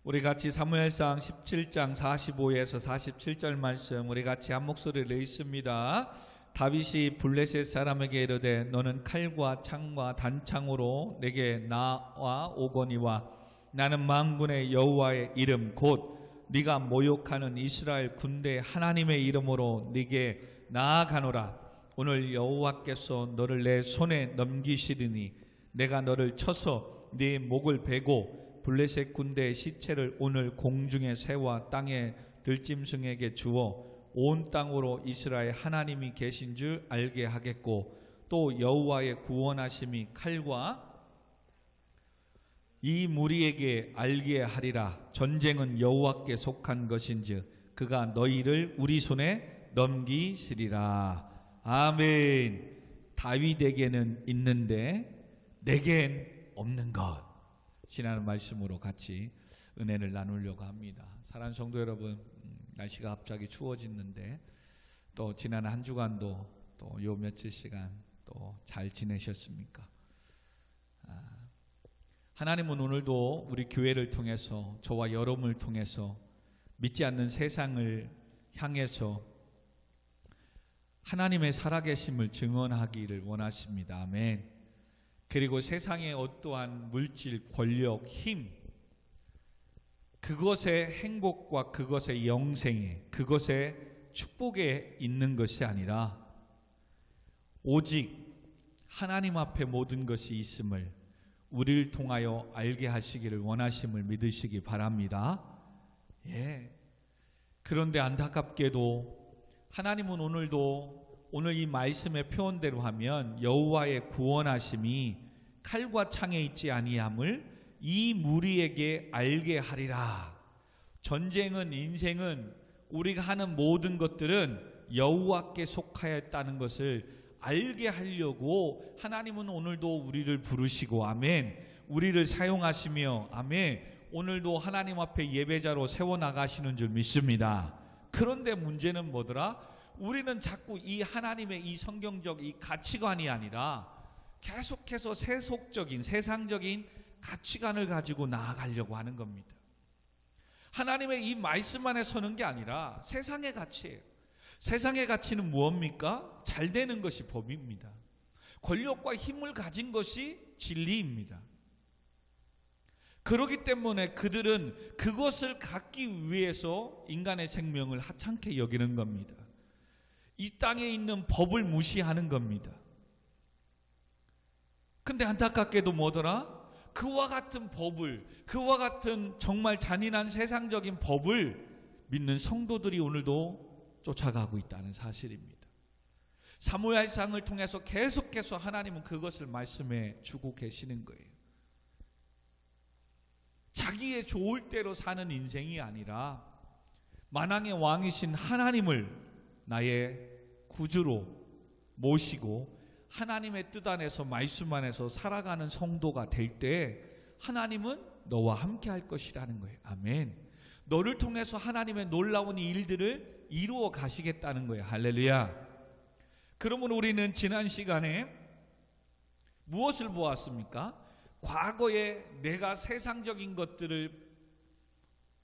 우리 같이 사무엘상 17장 45에서 47절 말씀 우리 같이 한 목소리를 읽습니다. 다윗이 블레셋 사람에게 이르되 너는 칼과 창과 단창으로 내게 나와 오거니와 나는 만군의 여호와의 이름 곧 네가 모욕하는 이스라엘 군대 하나님의 이름으로 네게 나아가노라. 오늘 여호와께서 너를 내 손에 넘기시리니 내가 너를 쳐서 네 목을 베고 블레셋 군대의 시체를 오늘 공중의 새와 땅의 들짐승에게 주어 온 땅으로 이스라엘 하나님이 계신 줄 알게 하겠고 또 여호와의 구원하심이 칼과 이 무리에게 알게 하리라. 전쟁은 여호와께 속한 것인즉 그가 너희를 우리 손에 넘기시리라. 아멘. 다윗에게는 있는데 내겐 없는 것. 지나는 말씀으로 같이 은혜를 나누려고 합니다. 사랑하는 성도 여러분, 날씨가 갑자기 추워지는데 또 지난 한 주간도 또 요 며칠 시간 또 잘 지내셨습니까? 하나님은 오늘도 우리 교회를 통해서 저와 여러분을 통해서 믿지 않는 세상을 향해서 하나님의 살아계심을 증언하기를 원하십니다. 아멘. 그리고 세상의 어떠한 물질, 권력, 힘, 그것의 행복과 그것의 영생에, 그것의 축복에 있는 것이 아니라 오직 하나님 앞에 모든 것이 있음을 우리를 통하여 알게 하시기를 원하심을 믿으시기 바랍니다. 예. 그런데 안타깝게도 하나님은 오늘 이 말씀의 표현대로 하면 여호와의 구원하심이 칼과 창에 있지 아니함을 이 무리에게 알게 하리라. 전쟁은, 인생은, 우리가 하는 모든 것들은 여호와께 속하였다는 것을 알게 하려고 하나님은 오늘도 우리를 부르시고 아멘, 우리를 사용하시며 아멘, 오늘도 하나님 앞에 예배자로 세워나가시는 줄 믿습니다. 그런데 문제는 뭐더라? 우리는 자꾸 이 하나님의 이 성경적 이 가치관이 아니라 계속해서 세속적인 세상적인 가치관을 가지고 나아가려고 하는 겁니다. 하나님의 이 말씀 안에 서는 게 아니라 세상의 가치예요. 세상의 가치는 무엇입니까? 잘 되는 것이 법입니다. 권력과 힘을 가진 것이 진리입니다. 그렇기 때문에 그들은 그것을 갖기 위해서 인간의 생명을 하찮게 여기는 겁니다. 이 땅에 있는 법을 무시하는 겁니다. 근데 안타깝게도 뭐더라? 그와 같은 법을, 그와 같은 정말 잔인한 세상적인 법을 믿는 성도들이 오늘도 쫓아가고 있다는 사실입니다. 사무엘상을 통해서 계속해서 하나님은 그것을 말씀해 주고 계시는 거예요. 자기의 좋을 대로 사는 인생이 아니라 만왕의 왕이신 하나님을 나의 구주로 모시고 하나님의 뜻 안에서 말씀 안에서 살아가는 성도가 될 때 하나님은 너와 함께 할 것이라는 거예요. 아멘. 너를 통해서 하나님의 놀라운 일들을 이루어 가시겠다는 거예요. 할렐루야. 그러면 우리는 지난 시간에 무엇을 보았습니까? 과거에 내가 세상적인 것들을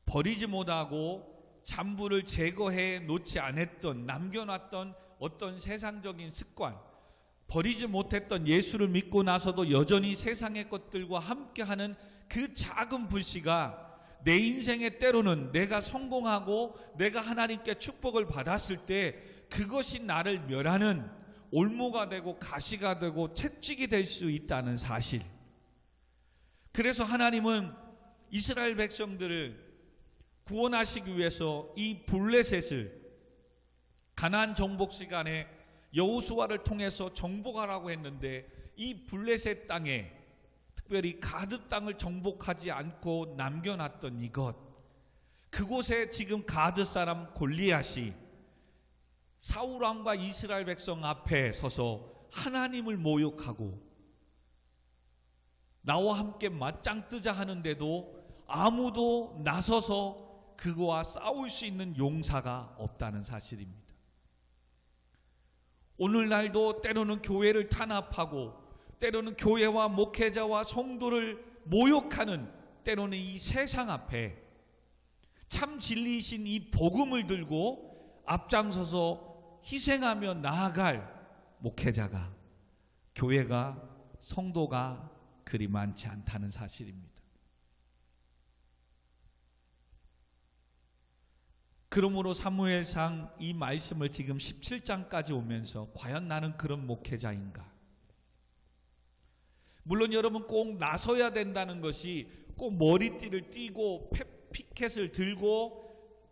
버리지 못하고 잠부를 제거해 놓지 않았던, 남겨놨던 어떤 세상적인 습관, 버리지 못했던 예수를 믿고 나서도 여전히 세상의 것들과 함께하는 그 작은 불씨가 내 인생의 때로는 내가 성공하고 내가 하나님께 축복을 받았을 때 그것이 나를 멸하는 올무가 되고 가시가 되고 채찍이 될 수 있다는 사실. 그래서 하나님은 이스라엘 백성들을 구원하시기 위해서 이 블레셋을 가나안 정복 시간에 여호수아를 통해서 정복하라고 했는데 이 블레셋 땅에 특별히 가드 땅을 정복하지 않고 남겨놨던 이것, 그곳에 지금 가드 사람 골리앗이 사울 왕과 이스라엘 백성 앞에 서서 하나님을 모욕하고 나와 함께 맞짱 뜨자 하는데도 아무도 나서서 그거와 싸울 수 있는 용사가 없다는 사실입니다. 오늘날도 때로는 교회를 탄압하고 때로는 교회와 목회자와 성도를 모욕하는 때로는 이 세상 앞에 참 진리이신 이 복음을 들고 앞장서서 희생하며 나아갈 목회자가, 교회가, 성도가 그리 많지 않다는 사실입니다. 그러므로 사무엘상 이 말씀을 지금 17장까지 오면서 과연 나는 그런 목회자인가? 물론 여러분 꼭 나서야 된다는 것이 꼭 머리띠를 띠고 피켓을 들고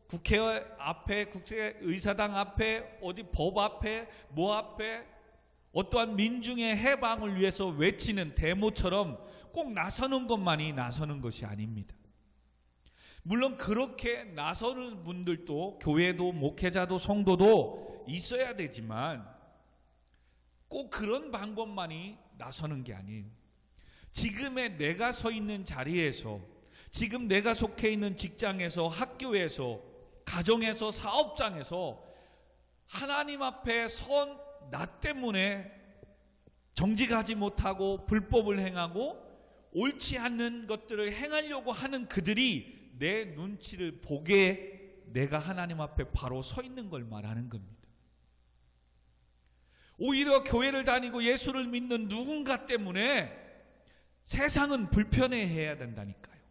국회 앞에, 국회의사당 앞에, 어디 법 앞에, 뭐 앞에 어떠한 민중의 해방을 위해서 외치는 데모처럼 꼭 나서는 것만이 나서는 것이 아닙니다. 물론 그렇게 나서는 분들도, 교회도 목회자도 성도도 있어야 되지만 꼭 그런 방법만이 나서는 게 아니에요. 지금의 내가 서 있는 자리에서, 지금 내가 속해 있는 직장에서, 학교에서, 가정에서, 사업장에서 하나님 앞에 선 나 때문에 정직하지 못하고 불법을 행하고 옳지 않는 것들을 행하려고 하는 그들이 내 눈치를 보게 내가 하나님 앞에 바로 서 있는 걸 말하는 겁니다. 오히려 교회를 다니고 예수를 믿는 누군가 때문에 세상은 불편해해야 된다니까요.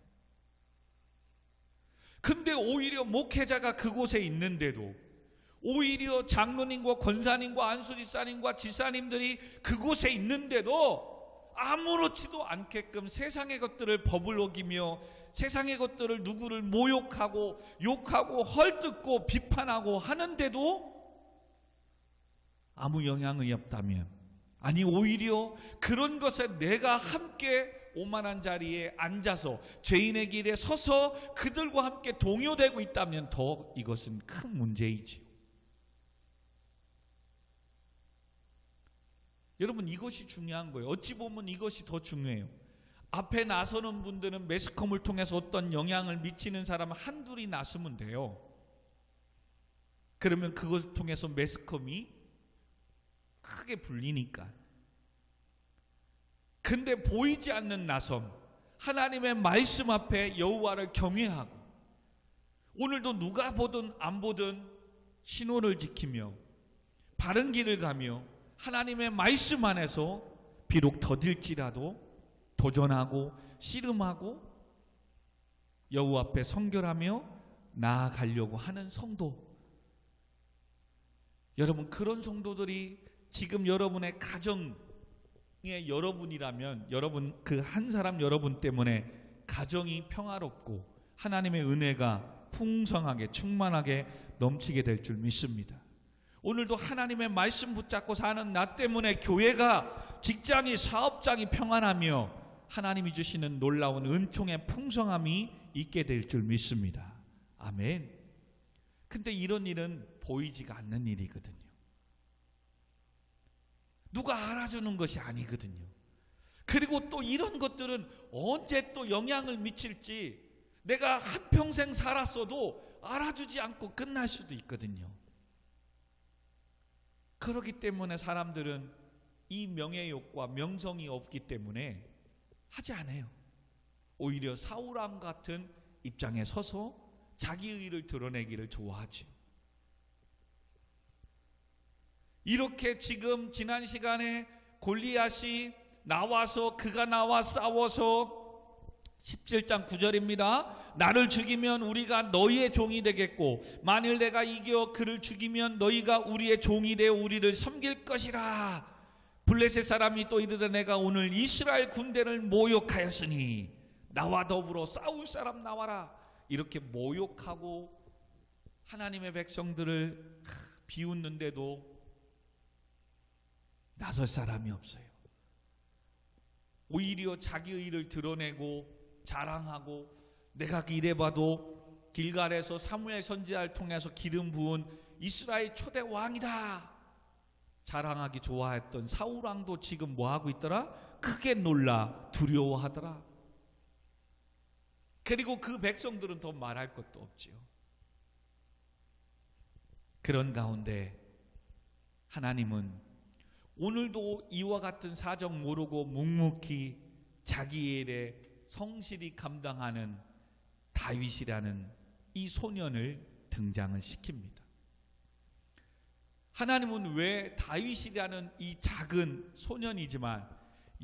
근데 오히려 목회자가 그곳에 있는데도, 오히려 장로님과 권사님과 안수리사님과 지사님들이 그곳에 있는데도 아무렇지도 않게끔 세상의 것들을 법을 어기며 세상의 것들을 누구를 모욕하고 욕하고 헐뜯고 비판하고 하는데도 아무 영향이 없다면, 아니 오히려 그런 것에 내가 함께 오만한 자리에 앉아서 죄인의 길에 서서 그들과 함께 동요되고 있다면 더 이것은 큰 문제이지요. 여러분, 이것이 중요한 거예요. 어찌 보면 이것이 더 중요해요. 앞에 나서는 분들은 매스컴을 통해서 어떤 영향을 미치는 사람 한둘이 나서면 돼요. 그러면 그것을 통해서 매스컴이 크게 불리니까. 근데 보이지 않는 나섬, 하나님의 말씀 앞에 여호와를 경외하고 오늘도 누가 보든 안 보든 신호를 지키며 바른 길을 가며 하나님의 말씀 안에서 비록 더딜지라도 도전하고 씨름하고 여호와 앞에 성결하며 나아가려고 하는 성도, 여러분 그런 성도들이 지금 여러분의 가정의 여러분이라면 여러분 그 한 사람 여러분 때문에 가정이 평화롭고 하나님의 은혜가 풍성하게 충만하게 넘치게 될 줄 믿습니다. 오늘도 하나님의 말씀 붙잡고 사는 나 때문에 교회가, 직장이, 사업장이 평안하며 하나님이 주시는 놀라운 은총의 풍성함이 있게 될 줄 믿습니다. 아멘. 근데 이런 일은 보이지가 않는 일이거든요. 누가 알아주는 것이 아니거든요. 그리고 또 이런 것들은 언제 또 영향을 미칠지 내가 한평생 살았어도 알아주지 않고 끝날 수도 있거든요. 그렇기 때문에 사람들은 이 명예욕과 명성이 없기 때문에 하지 않아요. 오히려 사울왕 같은 입장에 서서 자기 의를 드러내기를 좋아하죠. 이렇게 지금 지난 시간에 골리앗이 나와서, 그가 나와 싸워서 17장 9절입니다. 나를 죽이면 우리가 너희의 종이 되겠고 만일 내가 이겨 그를 죽이면 너희가 우리의 종이 되어 우리를 섬길 것이라. 블레셋 사람이 또 이르되 내가 오늘 이스라엘 군대를 모욕하였으니 나와 더불어 싸울 사람 나와라. 이렇게 모욕하고 하나님의 백성들을 비웃는데도 나설 사람이 없어요. 오히려 자기 의를 드러내고 자랑하고 내가 이래봐도 길갈에서 사무엘 선지자를 통해서 기름 부은 이스라엘 초대 왕이다 자랑하기 좋아했던 사울왕도 지금 뭐하고 있더라? 크게 놀라 두려워하더라. 그리고 그 백성들은 더 말할 것도 없지요. 그런 가운데 하나님은 오늘도 이와 같은 사정 모르고 묵묵히 자기 일에 성실히 감당하는 다윗이라는 이 소년을 등장을 시킵니다. 하나님은 왜 다윗이라는 이 작은 소년이지만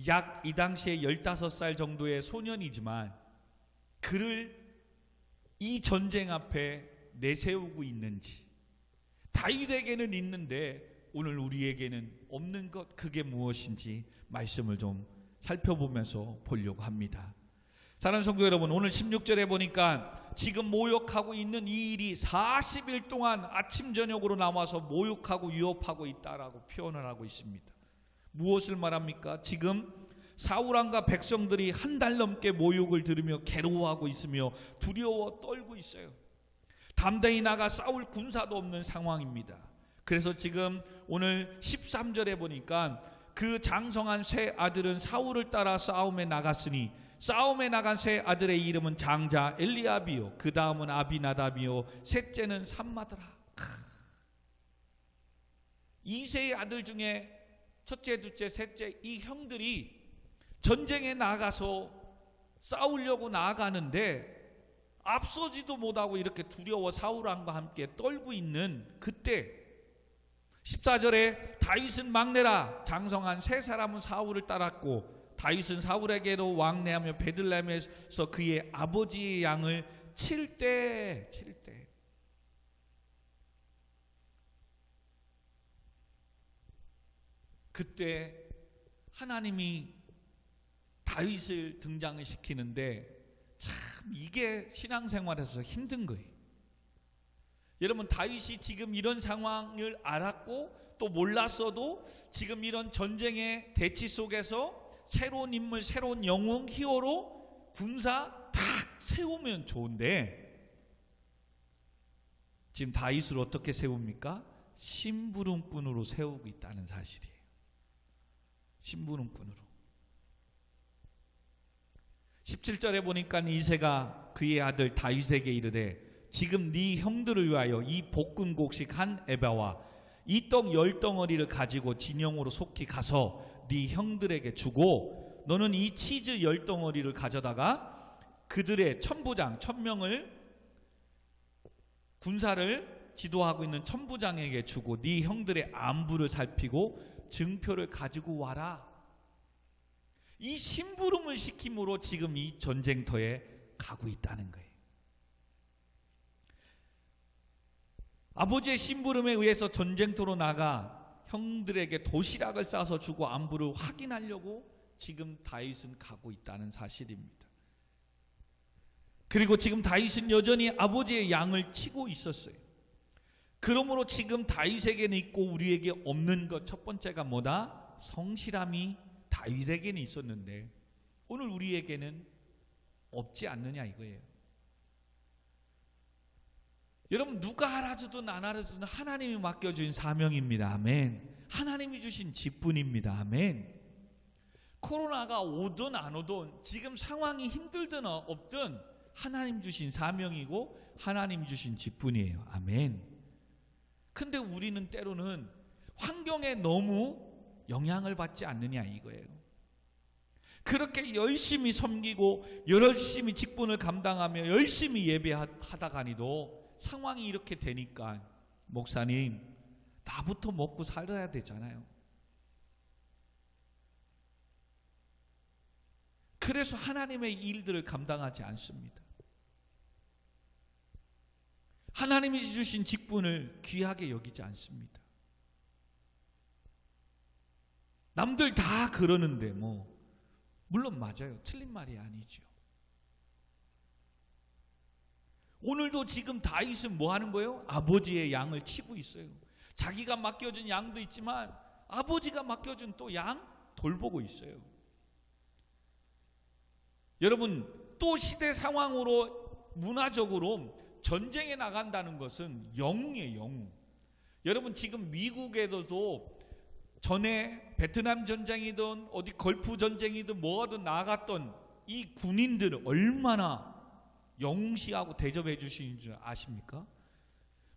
약 이 당시에 15살 정도의 소년이지만 그를 이 전쟁 앞에 내세우고 있는지, 다윗에게는 있는데 오늘 우리에게는 없는 것, 그게 무엇인지 말씀을 좀 살펴보면서 보려고 합니다. 사랑하는 성도 여러분, 오늘 16절에 보니까 지금 모욕하고 있는 이 일이 40일 동안 아침 저녁으로 나와서 모욕하고 위협하고 있다라고 표현을 하고 있습니다. 무엇을 말합니까? 지금 사울왕과 백성들이 한 달 넘게 모욕을 들으며 괴로워하고 있으며 두려워 떨고 있어요. 담대히 나가 싸울 군사도 없는 상황입니다. 그래서 지금 오늘 13절에 보니까 그 장성한 세 아들은 사울을 따라 싸움에 나갔으니 싸움에 나간 세 아들의 이름은 장자 엘리압이요, 그 다음은 아비나답이요, 셋째는 삼마드라. 이 세 아들 중에 첫째, 둘째, 셋째 이 형들이 전쟁에 나가서 싸우려고 나아가는데 앞서지도 못하고 이렇게 두려워 사울왕과 함께 떨고 있는 그때 14절에 다윗은 막내라, 장성한 세 사람은 사울을 따랐고 다윗은 사울에게로 왕래하며 베들레헴에서 그의 아버지의 양을 칠 때 그때 하나님이 다윗을 등장을 시키는데 참 이게 신앙생활에서 힘든 거예요. 여러분, 다윗이 지금 이런 상황을 알았고 또 몰랐어도 지금 이런 전쟁의 대치 속에서 새로운 인물, 새로운 영웅, 히어로, 군사 딱 세우면 좋은데 지금 다윗을 어떻게 세웁니까? 심부름꾼으로 세우고 있다는 사실이에요. 심부름꾼으로. 17절에 보니까 이새가 그의 아들 다윗에게 이르되 지금 네 형들을 위하여 이 볶은 곡식 한 에바와 이 떡 10덩어리를 가지고 진영으로 속히 가서 네 형들에게 주고 너는 이 치즈 10덩어리를 가져다가 그들의 천부장 1000명을 군사를 지도하고 있는 천부장에게 주고 네 형들의 안부를 살피고 증표를 가지고 와라. 이 심부름을 시킴으로 지금 이 전쟁터에 가고 있다는 거예요. 아버지의 심부름에 의해서 전쟁터로 나가 형들에게 도시락을 싸서 주고 안부를 확인하려고 지금 다윗은 가고 있다는 사실입니다. 그리고 지금 다윗은 여전히 아버지의 양을 치고 있었어요. 그러므로 지금 다윗에게는 있고 우리에게 없는 것, 첫 번째가 뭐다? 성실함이 다윗에게는 있었는데 오늘 우리에게는 없지 않느냐 이거예요. 여러분, 누가 알아주든 안 알아주든 하나님이 맡겨주신 사명입니다. 아멘. 하나님이 주신 직분입니다. 아멘. 코로나가 오든 안 오든 지금 상황이 힘들든 없든 하나님 주신 사명이고 하나님 주신 직분이에요. 아멘. 근데 우리는 때로는 환경에 너무 영향을 받지 않느냐 이거예요. 그렇게 열심히 섬기고 열심히 직분을 감당하며 열심히 예배하다가니도 상황이 이렇게 되니까 목사님 나부터 먹고 살아야 되잖아요. 그래서 하나님의 일들을 감당하지 않습니다. 하나님이 주신 직분을 귀하게 여기지 않습니다. 남들 다 그러는데 물론 맞아요. 틀린 말이 아니죠. 오늘도 지금 다윗은 뭐 하는 거예요? 아버지의 양을 치고 있어요. 자기가 맡겨준 양도 있지만 아버지가 맡겨준 또 양 돌보고 있어요. 여러분, 또 시대 상황으로 문화적으로 전쟁에 나간다는 것은 영웅이에요. 영웅. 여러분, 지금 미국에서도 전에 베트남 전쟁이든 어디 걸프 전쟁이든 뭐하든 나갔던 이 군인들을 얼마나 영웅시하고 대접해 주시는 줄 아십니까?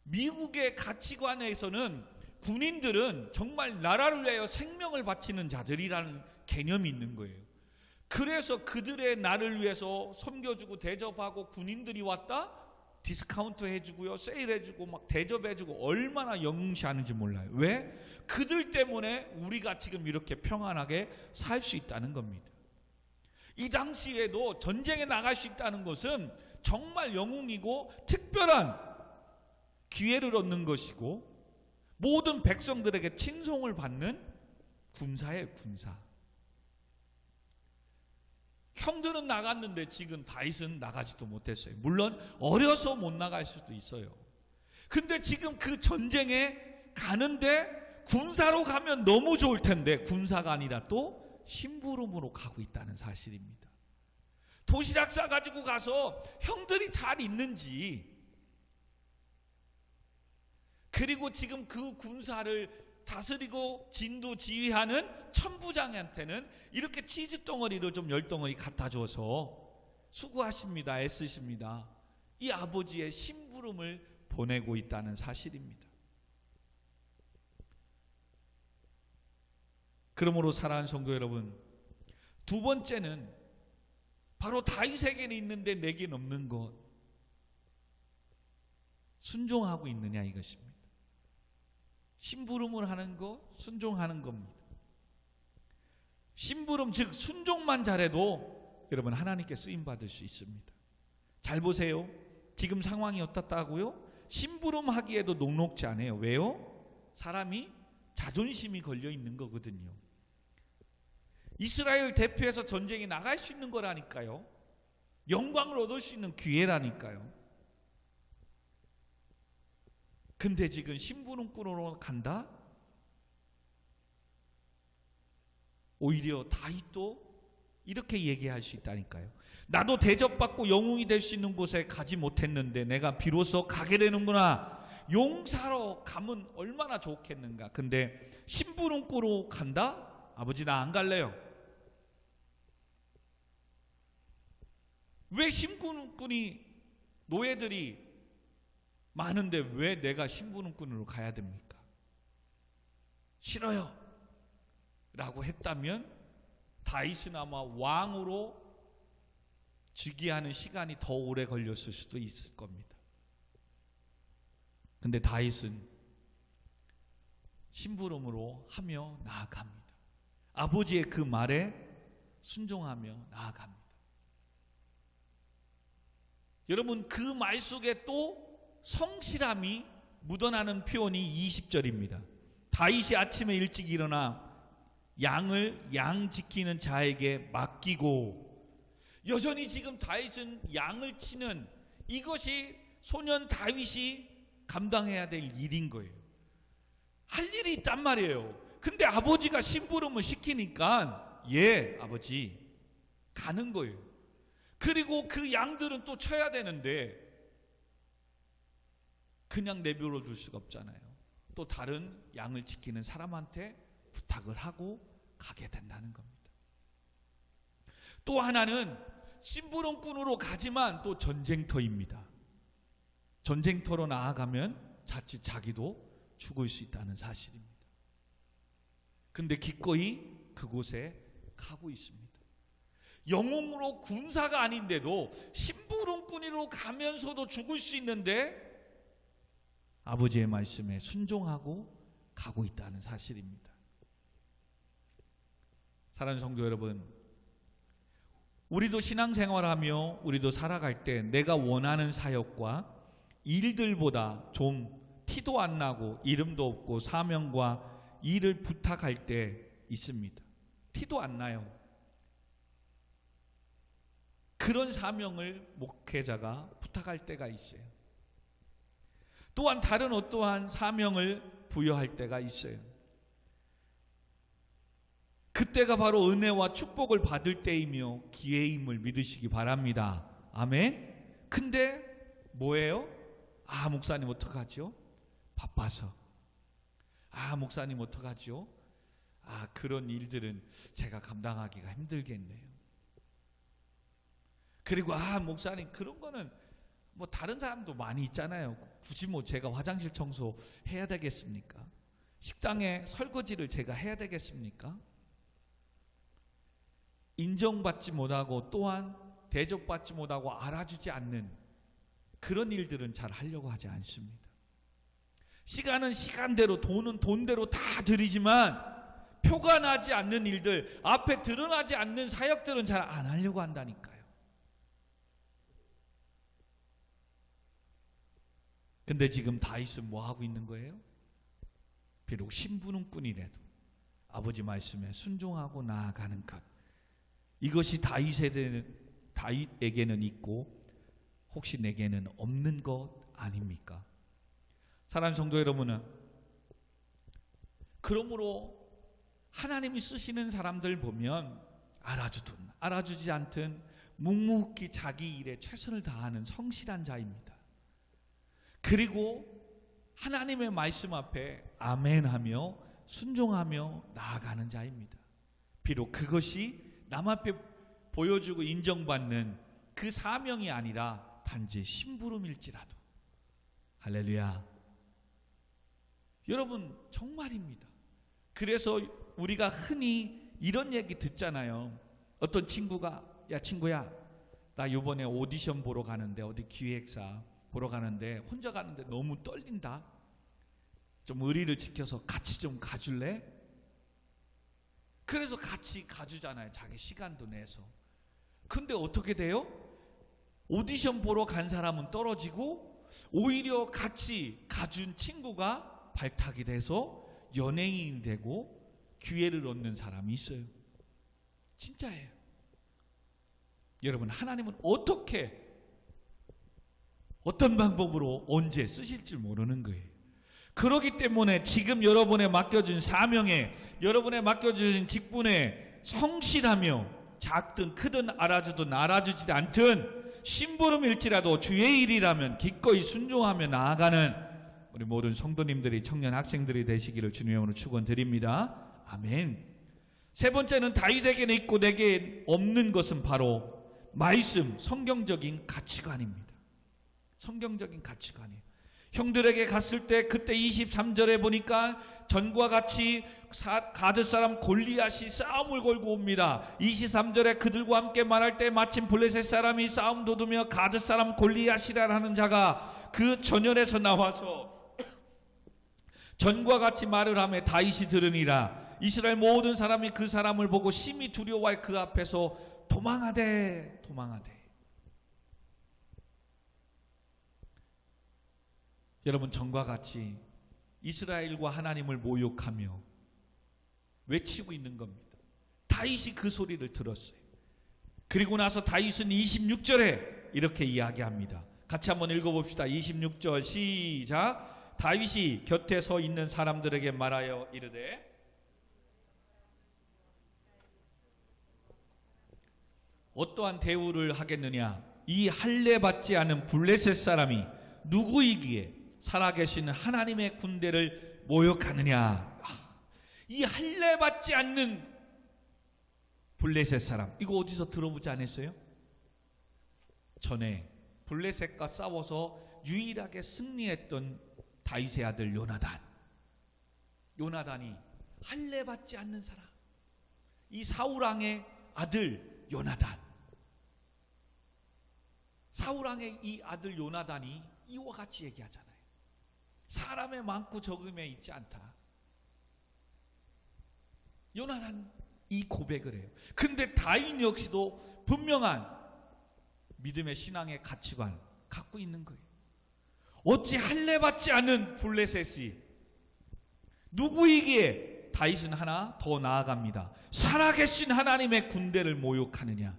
미국의 가치관에서는 군인들은 정말 나라를 위하여 생명을 바치는 자들이라는 개념이 있는 거예요. 그래서 그들의 나를 위해서 섬겨주고 대접하고 군인들이 왔다? 디스카운트 해주고요, 세일해주고 막 대접해주고 얼마나 영웅시하는지 몰라요. 왜? 그들 때문에 우리가 지금 이렇게 평안하게 살 수 있다는 겁니다. 이 당시에도 전쟁에 나갈 수 있다는 것은 정말 영웅이고 특별한 기회를 얻는 것이고 모든 백성들에게 칭송을 받는 군사예요, 군사. 형들은 나갔는데 지금 다윗은 나가지도 못했어요. 물론 어려서 못 나갈 수도 있어요. 근데 지금 그 전쟁에 가는데 군사로 가면 너무 좋을 텐데 군사가 아니라 또 심부름으로 가고 있다는 사실입니다. 도시락 싸가지고 가서 형들이 잘 있는지, 그리고 지금 그 군사를 다스리고 진두지휘하는 천부장한테는 이렇게 치즈 덩어리로 좀 10덩어리 갖다 줘서 수고하십니다, 애쓰십니다, 이 아버지의 심부름을 보내고 있다는 사실입니다. 그러므로 사랑하는 성도 여러분, 두 번째는 바로 다윗에게는 있는데 내게는 없는 것, 순종하고 있느냐 이것입니다. 심부름을 하는 것, 순종하는 겁니다. 심부름, 즉 순종만 잘해도 여러분 하나님께 쓰임받을 수 있습니다. 잘 보세요. 지금 상황이 어떻다고요? 심부름하기에도 녹록지 않아요. 왜요? 사람이 자존심이 걸려 있는 거거든요. 이스라엘 대표해서 전쟁에 나갈 수 있는 거라니까요. 영광을 얻을 수 있는 기회라니까요. 근데 지금 심부름꾼으로 간다? 오히려 다윗도 이렇게 얘기할 수 있다니까요. 나도 대접받고 영웅이 될 수 있는 곳에 가지 못했는데 내가 비로소 가게 되는구나. 용사로 가면 얼마나 좋겠는가. 근데 심부름꾼으로 간다? 아버지 나 안 갈래요. 왜 심부름꾼이, 노예들이 많은데 왜 내가 심부름꾼으로 가야 됩니까? 싫어요 라고 했다면 다윗은 아마 왕으로 즉위하는 시간이 더 오래 걸렸을 수도 있을 겁니다. 근데 다윗은 심부름으로 하며 나아갑니다. 아버지의 그 말에 순종하며 나아갑니다. 여러분, 그 말 속에 또 성실함이 묻어나는 표현이 20절입니다. 다윗이 아침에 일찍 일어나 양을 양 지키는 자에게 맡기고, 여전히 지금 다윗은 양을 치는, 이것이 소년 다윗이 감당해야 될 일인 거예요. 할 일이 있단 말이에요. 근데 아버지가 심부름을 시키니까 예 아버지 가는 거예요. 그리고 그 양들은 또 쳐야 되는데 그냥 내버려 둘 수가 없잖아요. 또 다른 양을 지키는 사람한테 부탁을 하고 가게 된다는 겁니다. 또 하나는 심부름꾼으로 가지만 또 전쟁터입니다. 전쟁터로 나아가면 자칫 자기도 죽을 수 있다는 사실입니다. 근데 기꺼이 그곳에 가고 있습니다. 영웅으로 군사가 아닌데도 심부름꾼으로 가면서도 죽을 수 있는데 아버지의 말씀에 순종하고 가고 있다는 사실입니다. 사랑하는 성도 여러분, 우리도 신앙생활하며 우리도 살아갈 때 내가 원하는 사역과 일들보다 좀 티도 안 나고 이름도 없고 사명과 일을 부탁할 때 있습니다. 티도 안 나요. 그런 사명을 목회자가 부탁할 때가 있어요. 또한 다른 어떠한 사명을 부여할 때가 있어요. 그때가 바로 은혜와 축복을 받을 때이며 기회임을 믿으시기 바랍니다. 아멘. 근데 뭐예요? 아 목사님 어떡하죠? 바빠서. 아 목사님 어떡하죠? 아 그런 일들은 제가 감당하기가 힘들겠네요. 그리고 아 목사님 그런 거는 뭐 다른 사람도 많이 있잖아요. 굳이 뭐 제가 화장실 청소 해야 되겠습니까? 식당에 설거지를 제가 해야 되겠습니까? 인정받지 못하고 또한 대접받지 못하고 알아주지 않는 그런 일들은 잘 하려고 하지 않습니다. 시간은 시간대로, 돈은 돈대로 다 드리지만 표가 나지 않는 일들, 앞에 드러나지 않는 사역들은 잘 안 하려고 한다니까요. 근데 지금 다윗은 뭐 하고 있는 거예요? 비록 심부름꾼이라도 아버지 말씀에 순종하고 나아가는 것, 이것이 다윗에게는 있고 혹시 내게는 없는 것 아닙니까? 사랑하는 성도 여러분은, 그러므로 하나님이 쓰시는 사람들 보면 알아주든 알아주지 않든 묵묵히 자기 일에 최선을 다하는 성실한 자입니다. 그리고 하나님의 말씀 앞에 아멘하며 순종하며 나아가는 자입니다. 비록 그것이 남 앞에 보여주고 인정받는 그 사명이 아니라 단지 심부름일지라도. 할렐루야. 여러분, 정말입니다. 그래서 우리가 흔히 이런 얘기 듣잖아요. 어떤 친구가, 야 친구야, 나 이번에 오디션 보러 가는데, 어디 기획사 보러 가는데 혼자 가는데 너무 떨린다. 좀 의리를 지켜서 같이 좀 가줄래? 그래서 같이 가주잖아요. 자기 시간도 내서. 근데 어떻게 돼요? 오디션 보러 간 사람은 떨어지고 오히려 같이 가준 친구가 발탁이 돼서 연예인이 되고 기회를 얻는 사람이 있어요. 진짜예요. 여러분, 하나님은 어떤 방법으로 언제 쓰실지 모르는 거예요. 그렇기 때문에 지금 여러분의 맡겨진 사명에, 여러분의 맡겨진 직분에 성실하며 작든 크든 알아주든 알아주지 않든 심부름일지라도 주의 일이라면 기꺼이 순종하며 나아가는 우리 모든 성도님들이, 청년 학생들이 되시기를 주님의 이름으로 축원드립니다. 아멘. 세 번째는 다윗에게는 있고 내게 없는 것은 바로 말씀, 성경적인 가치관입니다. 성경적인 가치관이에요. 형들에게 갔을 때 그때 23절에 보니까 전과 같이 가드 사람 골리앗이 싸움을 걸고 옵니다. 23절에 그들과 함께 말할 때 마침 블레셋 사람이 싸움 돋우며 가드 사람 골리앗이라는 자가 그 전열에서 나와서 전과 같이 말을 하며 다윗이 들으니라. 이스라엘 모든 사람이 그 사람을 보고 심히 두려워하여 그 앞에서 도망하되. 여러분, 전과 같이 이스라엘과 하나님을 모욕하며 외치고 있는 겁니다. 다윗이 그 소리를 들었어요. 그리고 나서 다윗은 26절에 이렇게 이야기합니다. 같이 한번 읽어봅시다. 26절 시작. 다윗이 곁에 서 있는 사람들에게 말하여 이르되 어떠한 대우를 하겠느냐? 이 할례 받지 않은 블레셋 사람이 누구이기에 살아계신 하나님의 군대를 모욕하느냐? 이 할례 받지 않는 블레셋 사람, 이거 어디서 들어보지 않았어요? 전에 블레셋과 싸워서 유일하게 승리했던 다윗의 아들 요나단이 할례 받지 않는 사람, 이 사울왕의 아들 요나단. 사울왕의 이 아들 요나단이 이와 같이 얘기하잖아요. 사람의 많고 적음에 있지 않다. 요나단 이 고백을 해요. 근데 다윗 역시도 분명한 믿음의 신앙의 가치관 갖고 있는 거예요. 어찌 할례 받지 않은 블레셋이 누구이기에 다윗은 하나 더 나아갑니다. 살아계신 하나님의 군대를 모욕하느냐?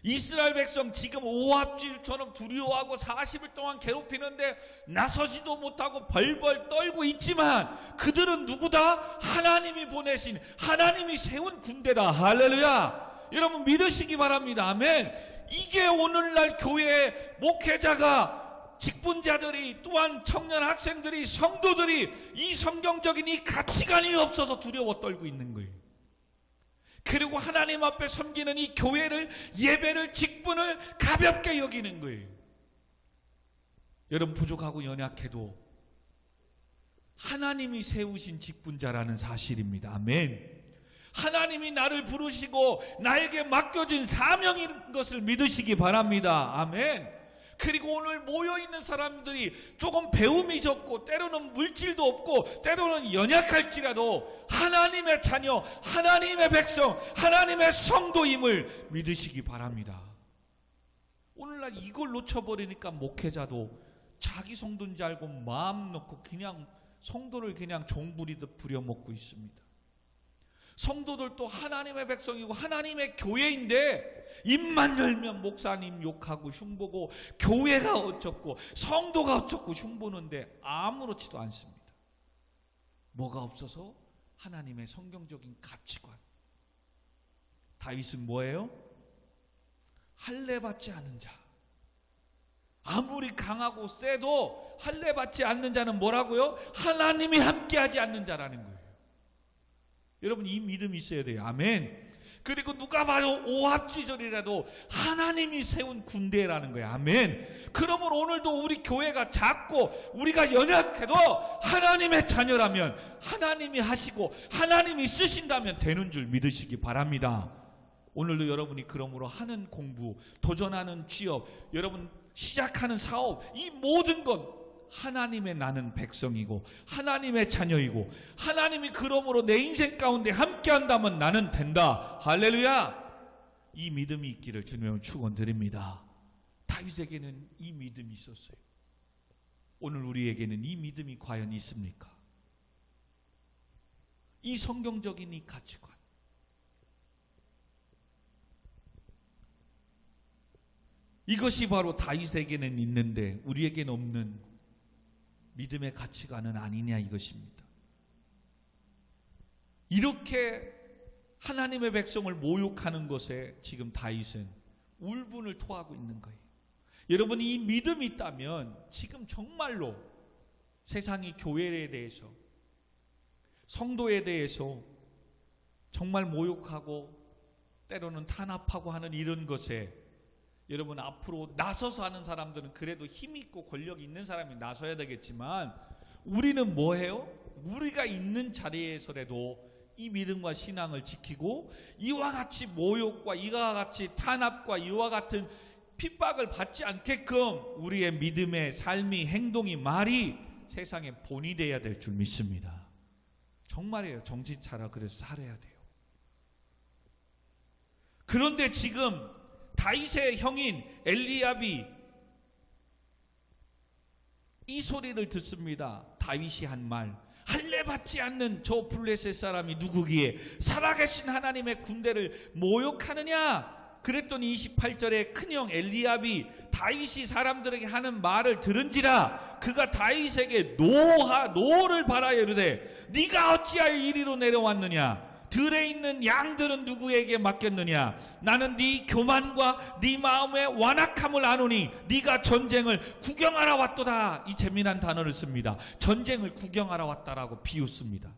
이스라엘 백성 지금 오합질처럼 두려워하고 40일 동안 괴롭히는데 나서지도 못하고 벌벌 떨고 있지만 그들은 누구다? 하나님이 보내신, 하나님이 세운 군대다. 할렐루야. 여러분 믿으시기 바랍니다. 아멘. 이게 오늘날 교회 목회자가, 직분자들이, 또한 청년 학생들이, 성도들이 이 성경적인 이 가치관이 없어서 두려워 떨고 있는 거예요. 그리고 하나님 앞에 섬기는 이 교회를, 예배를, 직분을 가볍게 여기는 거예요. 여러분 부족하고 연약해도 하나님이 세우신 직분자라는 사실입니다. 아멘. 하나님이 나를 부르시고 나에게 맡겨진 사명인 것을 믿으시기 바랍니다. 아멘. 그리고 오늘 모여있는 사람들이 조금 배움이 적고 때로는 물질도 없고 때로는 연약할지라도 하나님의 자녀, 하나님의 백성, 하나님의 성도임을 믿으시기 바랍니다. 오늘날 이걸 놓쳐버리니까 목회자도 자기 성도인 줄 알고 마음 놓고 그냥 성도를 그냥 종부리듯 부려먹고 있습니다. 성도들도 하나님의 백성이고 하나님의 교회인데 입만 열면 목사님 욕하고 흉보고 교회가 어쩌고 성도가 어쩌고 흉보는데 아무렇지도 않습니다. 뭐가 없어서? 하나님의 성경적인 가치관. 다윗은 뭐예요? 할례받지 않은 자. 아무리 강하고 세도 할례받지 않는 자는 뭐라고요? 하나님이 함께하지 않는 자라는 거예요. 여러분 이 믿음이 있어야 돼요. 아멘. 그리고 누가 봐도 오합지졸이라도 하나님이 세운 군대라는 거예요. 아멘. 그러므로 오늘도 우리 교회가 작고 우리가 연약해도 하나님의 자녀라면 하나님이 하시고 하나님이 쓰신다면 되는 줄 믿으시기 바랍니다. 오늘도 여러분이 그러므로 하는 공부, 도전하는 취업, 여러분 시작하는 사업, 이 모든 것 하나님의 나는 백성이고 하나님의 자녀이고 하나님이 그러므로 내 인생 가운데 함께한다면 나는 된다. 할렐루야. 이 믿음이 있기를 주님을 축원드립니다. 다윗에게는 이 믿음이 있었어요. 오늘 우리에게는 이 믿음이 과연 있습니까? 이 성경적인 이 가치관. 이것이 바로 다윗에게는 있는데 우리에게는 없는 믿음의 가치관은 아니냐 이것입니다. 이렇게 하나님의 백성을 모욕하는 것에 지금 다윗은 울분을 토하고 있는 거예요. 여러분 이 믿음이 있다면 지금 정말로 세상이 교회에 대해서 성도에 대해서 정말 모욕하고 때로는 탄압하고 하는 이런 것에 여러분 앞으로 나서서 하는 사람들은 그래도 힘 있고 권력 있는 사람이 나서야 되겠지만 우리는 뭐해요? 우리가 있는 자리에서라도 이 믿음과 신앙을 지키고 이와 같이 모욕과 이와 같이 탄압과 이와 같은 핍박을 받지 않게끔 우리의 믿음의 삶이 행동이 말이 세상의 본이 되어야 될 줄 믿습니다. 정말이에요. 정신 차려 그래서 살아야 돼요. 그런데 지금 다윗의 형인 엘리압이 이 소리를 듣습니다. 다윗이 한 말, 할례받지 않는 저 블레셋 사람이 누구기에 살아계신 하나님의 군대를 모욕하느냐? 그랬더니 28절에 큰형 엘리압이 다윗이 사람들에게 하는 말을 들은지라 그가 다윗에게 노를 바라여 이르되 네가 어찌하여 이리로 내려왔느냐? 들에 있는 양들은 누구에게 맡겼느냐? 나는 네 교만과 네 마음의 완악함을 아노니 네가 전쟁을 구경하러 왔도다. 이 재미난 단어를 씁니다. 전쟁을 구경하러 왔다라고 비웃습니다.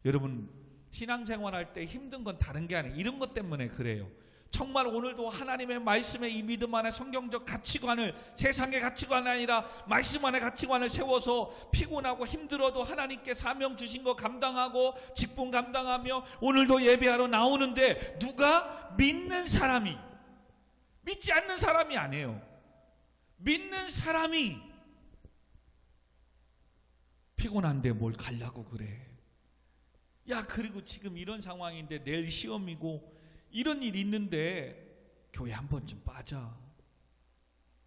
여러분 신앙생활할 때 힘든 건 다른 게 아니에요. 이런 것 때문에 그래요. 정말 오늘도 하나님의 말씀에 이 믿음 안에 성경적 가치관을 세상의 가치관이 아니라 말씀 안에 가치관을 세워서 피곤하고 힘들어도 하나님께 사명 주신 거 감당하고 직분 감당하며 오늘도 예배하러 나오는데 누가? 믿는 사람이, 믿지 않는 사람이 아니에요. 믿는 사람이 피곤한데 뭘 가려고 그래. 야 그리고 지금 이런 상황인데 내일 시험이고 이런 일이 있는데 교회 한 번쯤 빠져.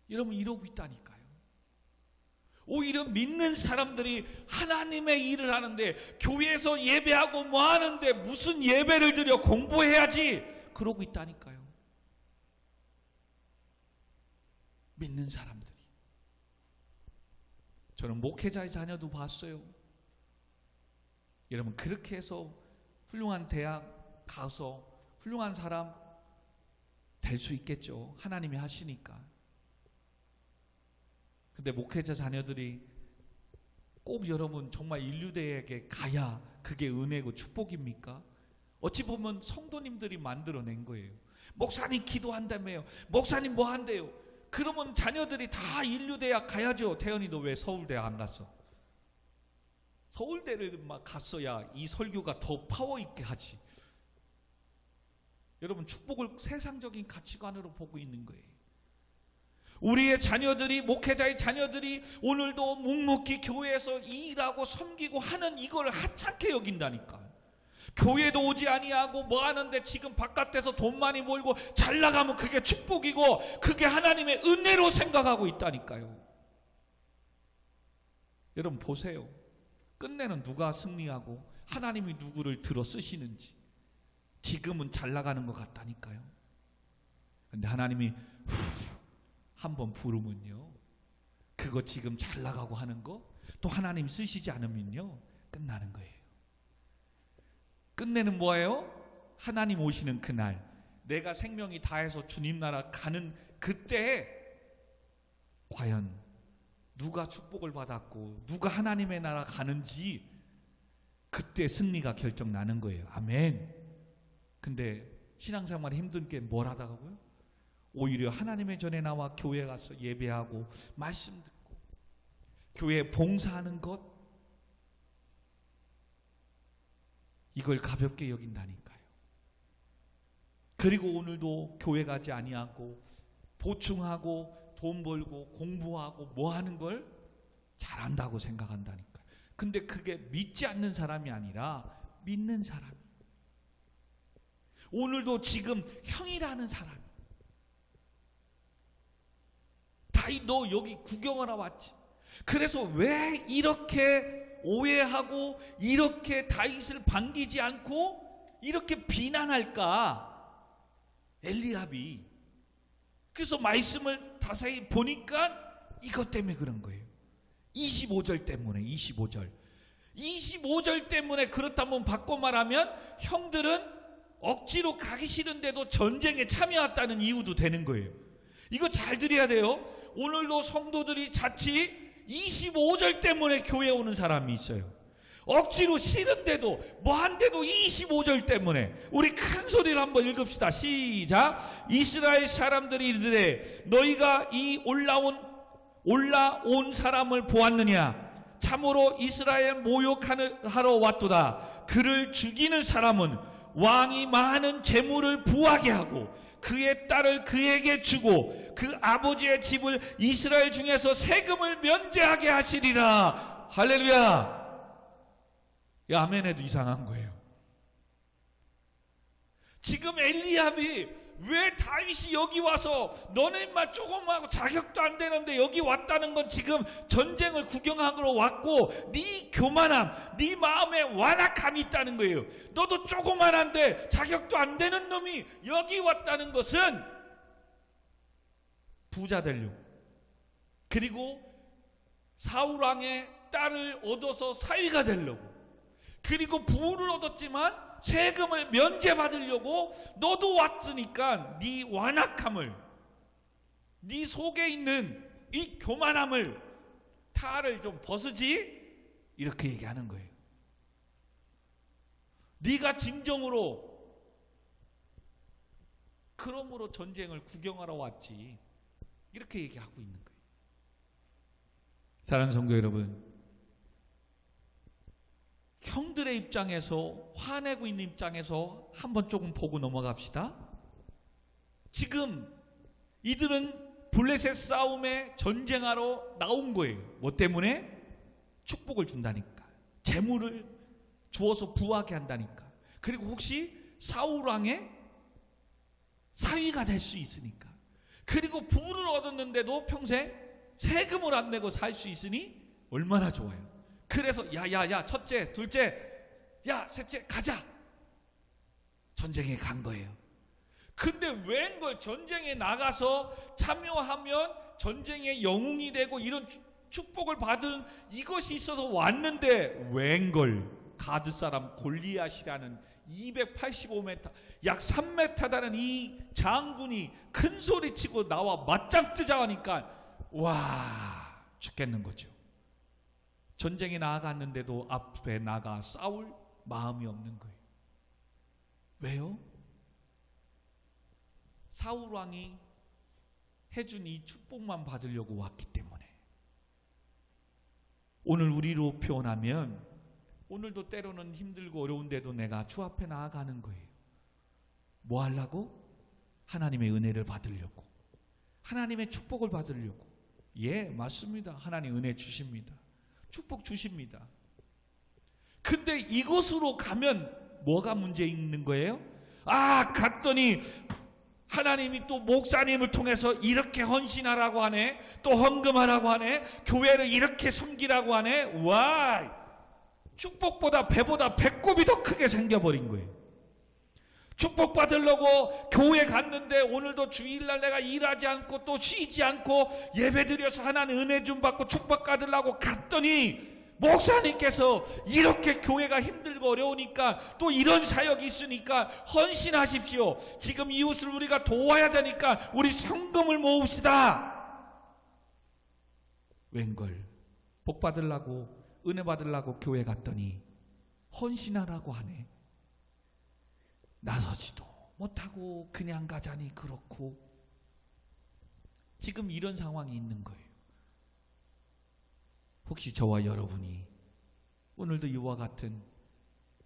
여러분 이러고 있다니까요. 오히려 믿는 사람들이 하나님의 일을 하는데 교회에서 예배하고 뭐 하는데 무슨 예배를 드려 공부해야지 그러고 있다니까요. 믿는 사람들이. 저는 목회자의 자녀도 봤어요. 여러분 그렇게 해서 훌륭한 대학 가서 훌륭한 사람 될 수 있겠죠. 하나님이 하시니까. 근데 목회자 자녀들이 꼭 여러분 정말 인류대에게 가야 그게 은혜고 축복입니까? 어찌 보면 성도님들이 만들어낸 거예요. 목사님 기도한다며요. 목사님 뭐 한대요. 그러면 자녀들이 다 인류대학 가야죠. 태연이도 왜 서울대 안 갔어? 서울대를 막 갔어야 이 설교가 더 파워 있게 하지. 여러분 축복을 세상적인 가치관으로 보고 있는 거예요. 우리의 자녀들이, 목회자의 자녀들이 오늘도 묵묵히 교회에서 일하고 섬기고 하는 이걸 하찮게 여긴다니까. 교회도 오지 아니하고 뭐 하는데 지금 바깥에서 돈 많이 벌고 잘 나가면 그게 축복이고 그게 하나님의 은혜로 생각하고 있다니까요. 여러분 보세요. 끝내는 누가 승리하고 하나님이 누구를 들어 쓰시는지. 지금은 잘 나가는 것 같다니까요. 근데 하나님이 한번 부르면요, 그거 지금 잘 나가고 하는 거 또 하나님 쓰시지 않으면요 끝나는 거예요. 끝내는 뭐예요? 하나님 오시는 그날, 내가 생명이 다해서 주님 나라 가는 그때에 과연 누가 축복을 받았고 누가 하나님의 나라 가는지 그때 승리가 결정나는 거예요. 아멘. 근데 신앙생활 힘든 게 뭘 하다가고요? 오히려 하나님의 전에 나와 교회 가서 예배하고 말씀 듣고 교회 봉사하는 것, 이걸 가볍게 여긴다니까요. 그리고 오늘도 교회 가지 아니하고 보충하고 돈 벌고 공부하고 뭐 하는 걸 잘한다고 생각한다니까요. 근데 그게 믿지 않는 사람이 아니라 믿는 사람. 오늘도 지금 형이라는 사람이, 다윗 너 여기 구경하러 왔지. 그래서 왜 이렇게 오해하고 이렇게 다윗을 반기지 않고 이렇게 비난할까? 엘리압이. 그래서 말씀을 자세히 보니까 이것 때문에 그런 거예요. 25절 때문에. 25절 때문에. 그렇다면 바꿔 말하면 형들은 억지로 가기 싫은데도 전쟁에 참여했다는 이유도 되는 거예요. 이거 잘 들어야 돼요. 오늘도 성도들이 자칫 25절 때문에 교회 오는 사람이 있어요. 억지로 싫은데도 뭐한데도 25절 때문에. 우리 큰 소리를 한번 읽읍시다. 시작. 이스라엘 사람들이 이르되 너희가 이 올라온 사람을 보았느냐? 참으로 이스라엘 모욕하러 왔도다. 그를 죽이는 사람은 왕이 많은 재물을 부하게 하고 그의 딸을 그에게 주고 그 아버지의 집을 이스라엘 중에서 세금을 면제하게 하시리라. 할렐루야. 야, 아멘해도 이상한 거예요. 지금 엘리압이 왜 다윗이 여기 와서 너네만 조금하고 자격도 안 되는데 여기 왔다는 건 지금 전쟁을 구경하러 왔고 네 교만함, 네 마음에 완악함이 있다는 거예요. 너도 조그만한데 자격도 안 되는 놈이 여기 왔다는 것은 부자 되려고, 그리고 사울왕의 딸을 얻어서 사위가 되려고, 그리고 부를 얻었지만 세금을 면제받으려고 너도 왔으니까 네 완악함을, 네 속에 있는 이 교만함을, 탈을 좀 벗으지, 이렇게 얘기하는 거예요. 네가 진정으로 그러므로 전쟁을 구경하러 왔지, 이렇게 얘기하고 있는 거예요. 사랑하는 성도 여러분, 형들의 입장에서, 화내고 있는 입장에서 한번 조금 보고 넘어갑시다. 지금 이들은 블레셋 싸움에 전쟁하러 나온 거예요. 뭐 때문에? 축복을 준다니까, 재물을 주어서 부하게 한다니까, 그리고 혹시 사울왕의 사위가 될 수 있으니까, 그리고 부를 얻었는데도 평생 세금을 안 내고 살 수 있으니 얼마나 좋아요. 그래서 야야야, 첫째, 둘째, 야 셋째, 가자. 전쟁에 간 거예요. 근데 웬걸 전쟁에 나가서 참여하면 전쟁의 영웅이 되고 이런 축복을 받은 이것이 있어서 왔는데, 웬걸 가드 사람 골리앗이라는 285m, 약 3m다는 이 장군이 큰 소리 치고 나와 맞짱 뜨자 하니까 와, 죽겠는 거죠. 전쟁에 나아갔는데도 앞에 나가 싸울 마음이 없는 거예요. 왜요? 사울 왕이 해준 이 축복만 받으려고 왔기 때문에. 오늘 우리로 표현하면, 오늘도 때로는 힘들고 어려운데도 내가 주 앞에 나아가는 거예요. 뭐 하려고? 하나님의 은혜를 받으려고. 하나님의 축복을 받으려고. 예, 맞습니다. 하나님 은혜 주십니다. 축복 주십니다. 근데 이곳으로 가면 뭐가 문제 있는 거예요? 갔더니 하나님이 또 목사님을 통해서 이렇게 헌신하라고 하네, 또 헌금하라고 하네, 교회를 이렇게 섬기라고 하네. 와, 축복보다 배보다 배꼽이 더 크게 생겨버린 거예요. 축복 받으려고 교회 갔는데 오늘도 주일날 내가 일하지 않고 또 쉬지 않고 예배 드려서 하나님 은혜 좀 받고 축복 받으려고 갔더니 목사님께서 이렇게 교회가 힘들고 어려우니까 또 이런 사역이 있으니까 헌신하십시오. 지금 이웃을 우리가 도와야 되니까 우리 성금을 모읍시다. 웬걸 복 받으려고 은혜 받으려고 교회 갔더니 헌신하라고 하네. 나서지도 못하고 그냥 가자니 그렇고. 지금 이런 상황이 있는 거예요. 혹시 저와 여러분이 오늘도 이와 같은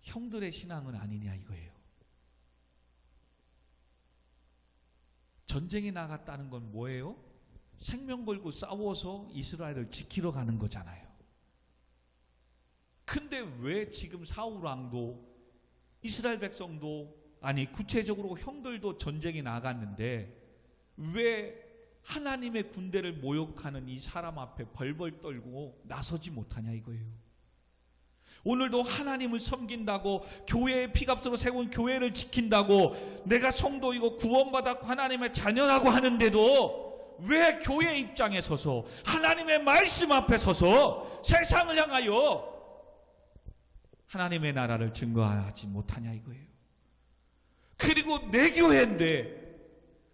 형들의 신앙은 아니냐 이거예요. 전쟁에 나갔다는 건 뭐예요? 생명 걸고 싸워서 이스라엘을 지키러 가는 거잖아요. 근데 왜 지금 사울 왕도 이스라엘 백성도 아니 구체적으로 형들도 전쟁에 나갔는데 왜 하나님의 군대를 모욕하는 이 사람 앞에 벌벌 떨고 나서지 못하냐 이거예요. 오늘도 하나님을 섬긴다고 교회의 피값으로 세운 교회를 지킨다고 내가 성도이고 구원받았고 하나님의 자녀라고 하는데도 왜 교회 입장에 서서 하나님의 말씀 앞에 서서 세상을 향하여 하나님의 나라를 증거하지 못하냐 이거예요. 그리고 내 교회인데,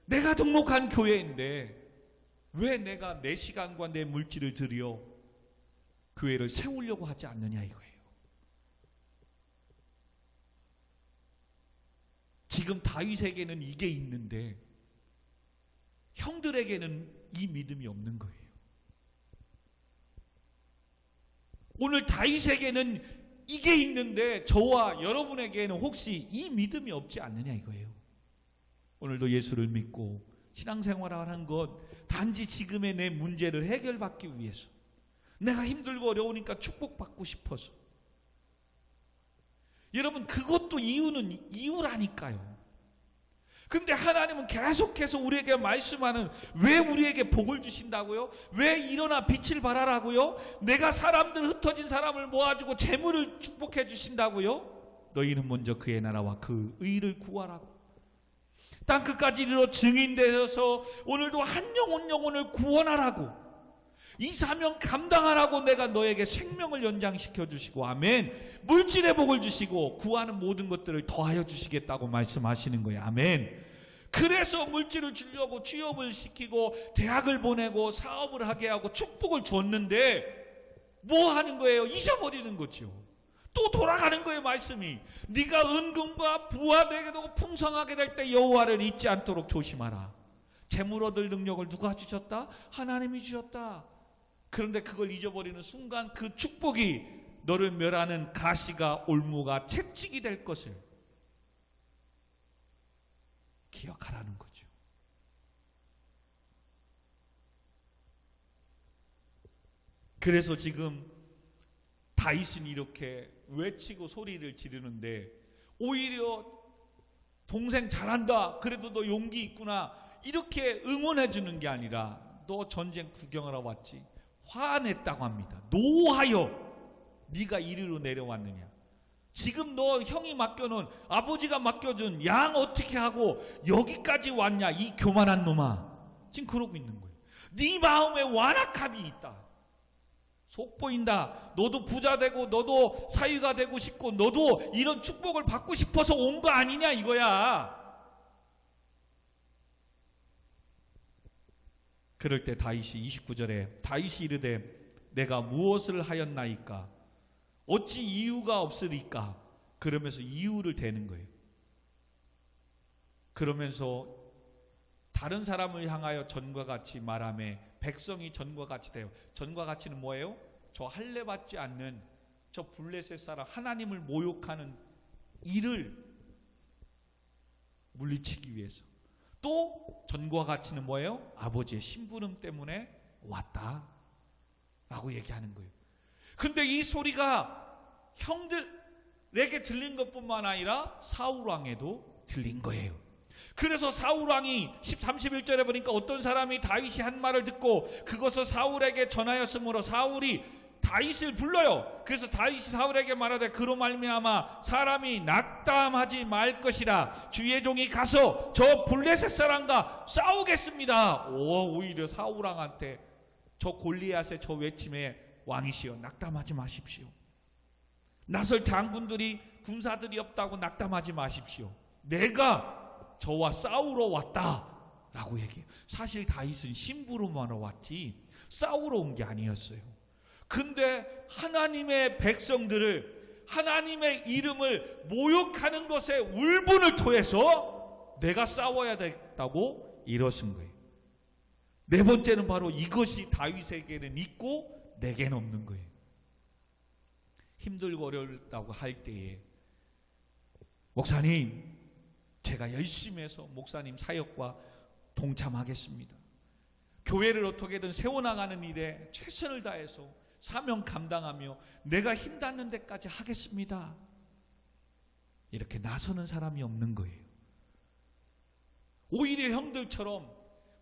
내가 등록한 교회인데 왜 내가 내 시간과 내 물질을 들여 교회를 세우려고 하지 않느냐 이거예요. 지금 다윗에게는 이게 있는데 형들에게는 이 믿음이 없는 거예요. 오늘 다윗에게는 이게 있는데 저와 여러분에게는 혹시 이 믿음이 없지 않느냐 이거예요. 오늘도 예수를 믿고 신앙생활을 하는 것 단지 지금의 내 문제를 해결받기 위해서, 내가 힘들고 어려우니까 축복받고 싶어서. 여러분 그것도 이유라니까요. 근데 하나님은 계속해서 우리에게 말씀하는, 왜 우리에게 복을 주신다고요? 왜 일어나 빛을 발하라고요? 내가 사람들 흩어진 사람을 모아주고 재물을 축복해 주신다고요? 너희는 먼저 그의 나라와 그 의를 구하라고. 땅 끝까지 이르러 증인되어서 오늘도 한 영혼을 구원하라고, 이 사명 감당하라고 내가 너에게 생명을 연장시켜 주시고, 아멘, 물질의 복을 주시고 구하는 모든 것들을 더하여 주시겠다고 말씀하시는 거예요. 아멘. 그래서 물질을 주려고 취업을 시키고 대학을 보내고 사업을 하게 하고 축복을 줬는데 뭐 하는 거예요? 잊어버리는 거죠. 또 돌아가는 거예요. 말씀이 네가 은금과 부와 되게 되고 풍성하게 될 때 여호와를 잊지 않도록 조심하라. 재물 얻을 능력을 누가 주셨다? 하나님이 주셨다. 그런데 그걸 잊어버리는 순간 그 축복이 너를 멸하는 가시가 올무가 채찍이 될 것을 기억하라는 거죠. 그래서 지금 다윗은 이렇게 외치고 소리를 지르는데 오히려 동생 잘한다, 그래도 너 용기 있구나, 이렇게 응원해 주는 게 아니라 너 전쟁 구경하러 왔지, 화냈다고 합니다. 노하여 네가 이리로 내려왔느냐. 지금 너 형이 맡겨놓은, 아버지가 맡겨준 양 어떻게 하고 여기까지 왔냐, 이 교만한 놈아. 지금 그러고 있는 거예요. 네 마음에 완악함이 있다. 속 보인다. 너도 부자 되고 너도 사위가 되고 싶고 너도 이런 축복을 받고 싶어서 온 거 아니냐 이거야. 그럴 때 다윗이 29절에 다윗이 이르되 내가 무엇을 하였나이까 어찌 이유가 없으리까. 그러면서 이유를 대는 거예요. 그러면서 다른 사람을 향하여 전과 같이 말하며 백성이 전과 같이 돼요. 전과 같이는 뭐예요? 저 할례 받지 않는 저 블레셋 사람, 하나님을 모욕하는 이를 물리치기 위해서, 또 전과 같이는 뭐예요? 아버지의 심부름 때문에 왔다 라고 얘기하는 거예요. 근데 이 소리가 형들에게 들린 것뿐만 아니라 사울왕에도 들린 거예요. 그래서 사울왕이 31절에 보니까 어떤 사람이 다윗이 한 말을 듣고 그것을 사울에게 전하였으므로 사울이 다윗을 불러요. 그래서 다윗이 사울에게 말하되 그로 말미암아 사람이 낙담하지 말 것이라 주의 종이 가서 저 블레셋 사람과 싸우겠습니다. 오히려 사울왕한테 저 골리앗의 저 외침에 왕이시여 낙담하지 마십시오. 나설 장군들이 군사들이 없다고 낙담하지 마십시오. 내가 저와 싸우러 왔다라고 얘기해요. 사실 다윗은 심부름하러 왔지 싸우러 온 게 아니었어요. 근데 하나님의 백성들을 하나님의 이름을 모욕하는 것에 울분을 토해서 내가 싸워야 되겠다고 일어선 거예요. 네 번째는 바로 이것이 다윗에게는 있고 내게는 없는 거예요. 힘들고 어렵다고 할 때에 목사님 제가 열심히 해서 목사님 사역과 동참하겠습니다. 교회를 어떻게든 세워나가는 일에 최선을 다해서 사명 감당하며 내가 힘 닿는 데까지 하겠습니다. 이렇게 나서는 사람이 없는 거예요. 오히려 형들처럼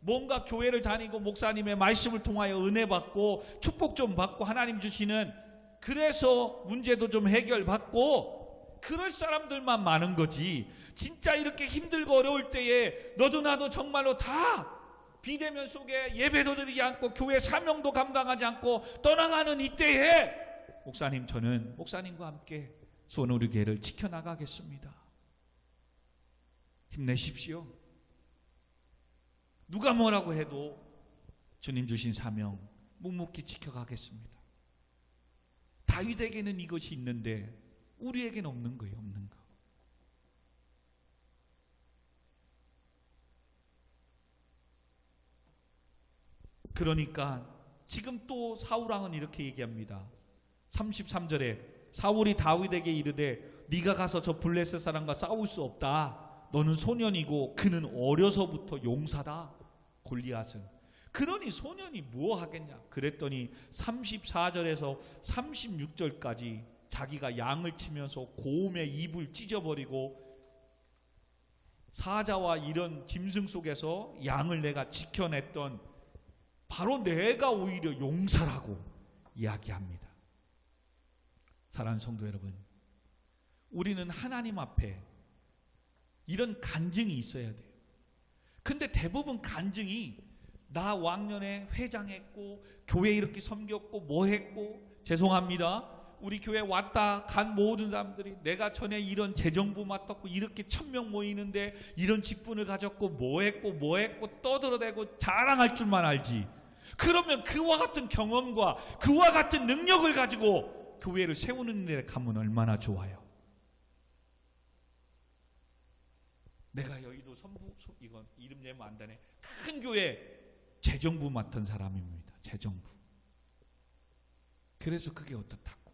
뭔가 교회를 다니고 목사님의 말씀을 통하여 은혜 받고 축복 좀 받고 하나님 주시는 그래서 문제도 좀 해결받고 그럴 사람들만 많은 거지. 진짜 이렇게 힘들고 어려울 때에 너도 나도 정말로 다 비대면 속에 예배도 드리지 않고 교회 사명도 감당하지 않고 떠나가는 이때에 목사님 저는 목사님과 함께 소노르교회를 지켜나가겠습니다. 힘내십시오. 누가 뭐라고 해도 주님 주신 사명 묵묵히 지켜가겠습니다. 다윗에게는 이것이 있는데 우리에게는 없는 거예요. 없는 거. 그러니까 지금 또 사울왕은 이렇게 얘기합니다. 33절에 사울이 다윗에게 이르되 네가 가서 저 블레셋 사람과 싸울 수 없다. 너는 소년이고 그는 어려서부터 용사다. 골리앗은. 그러니 소년이 뭐 하겠냐. 그랬더니 34절에서 36절까지 자기가 양을 치면서 고음의 입을 찢어버리고 사자와 이런 짐승 속에서 양을 내가 지켜냈던 바로 내가 오히려 용사라고 이야기합니다. 사랑하는 성도 여러분, 우리는 하나님 앞에 이런 간증이 있어야 돼요. 근데 대부분 간증이 나 왕년에 회장했고 교회 이렇게 섬겼고 뭐 했고 죄송합니다. 우리 교회 왔다 간 모든 사람들이 내가 전에 이런 재정부 맡았고 이렇게 1000명 모이는데 이런 직분을 가졌고 뭐 했고 떠들어대고 자랑할 줄만 알지. 그러면 그와 같은 경험과 그와 같은 능력을 가지고 교회를 세우는 일에 가면 얼마나 좋아요. 내가 여의도 선부 이건 이름 내면 안 되네. 큰 교회 재정부 맡은 사람입니다. 재정부. 그래서 그게 어떻다고.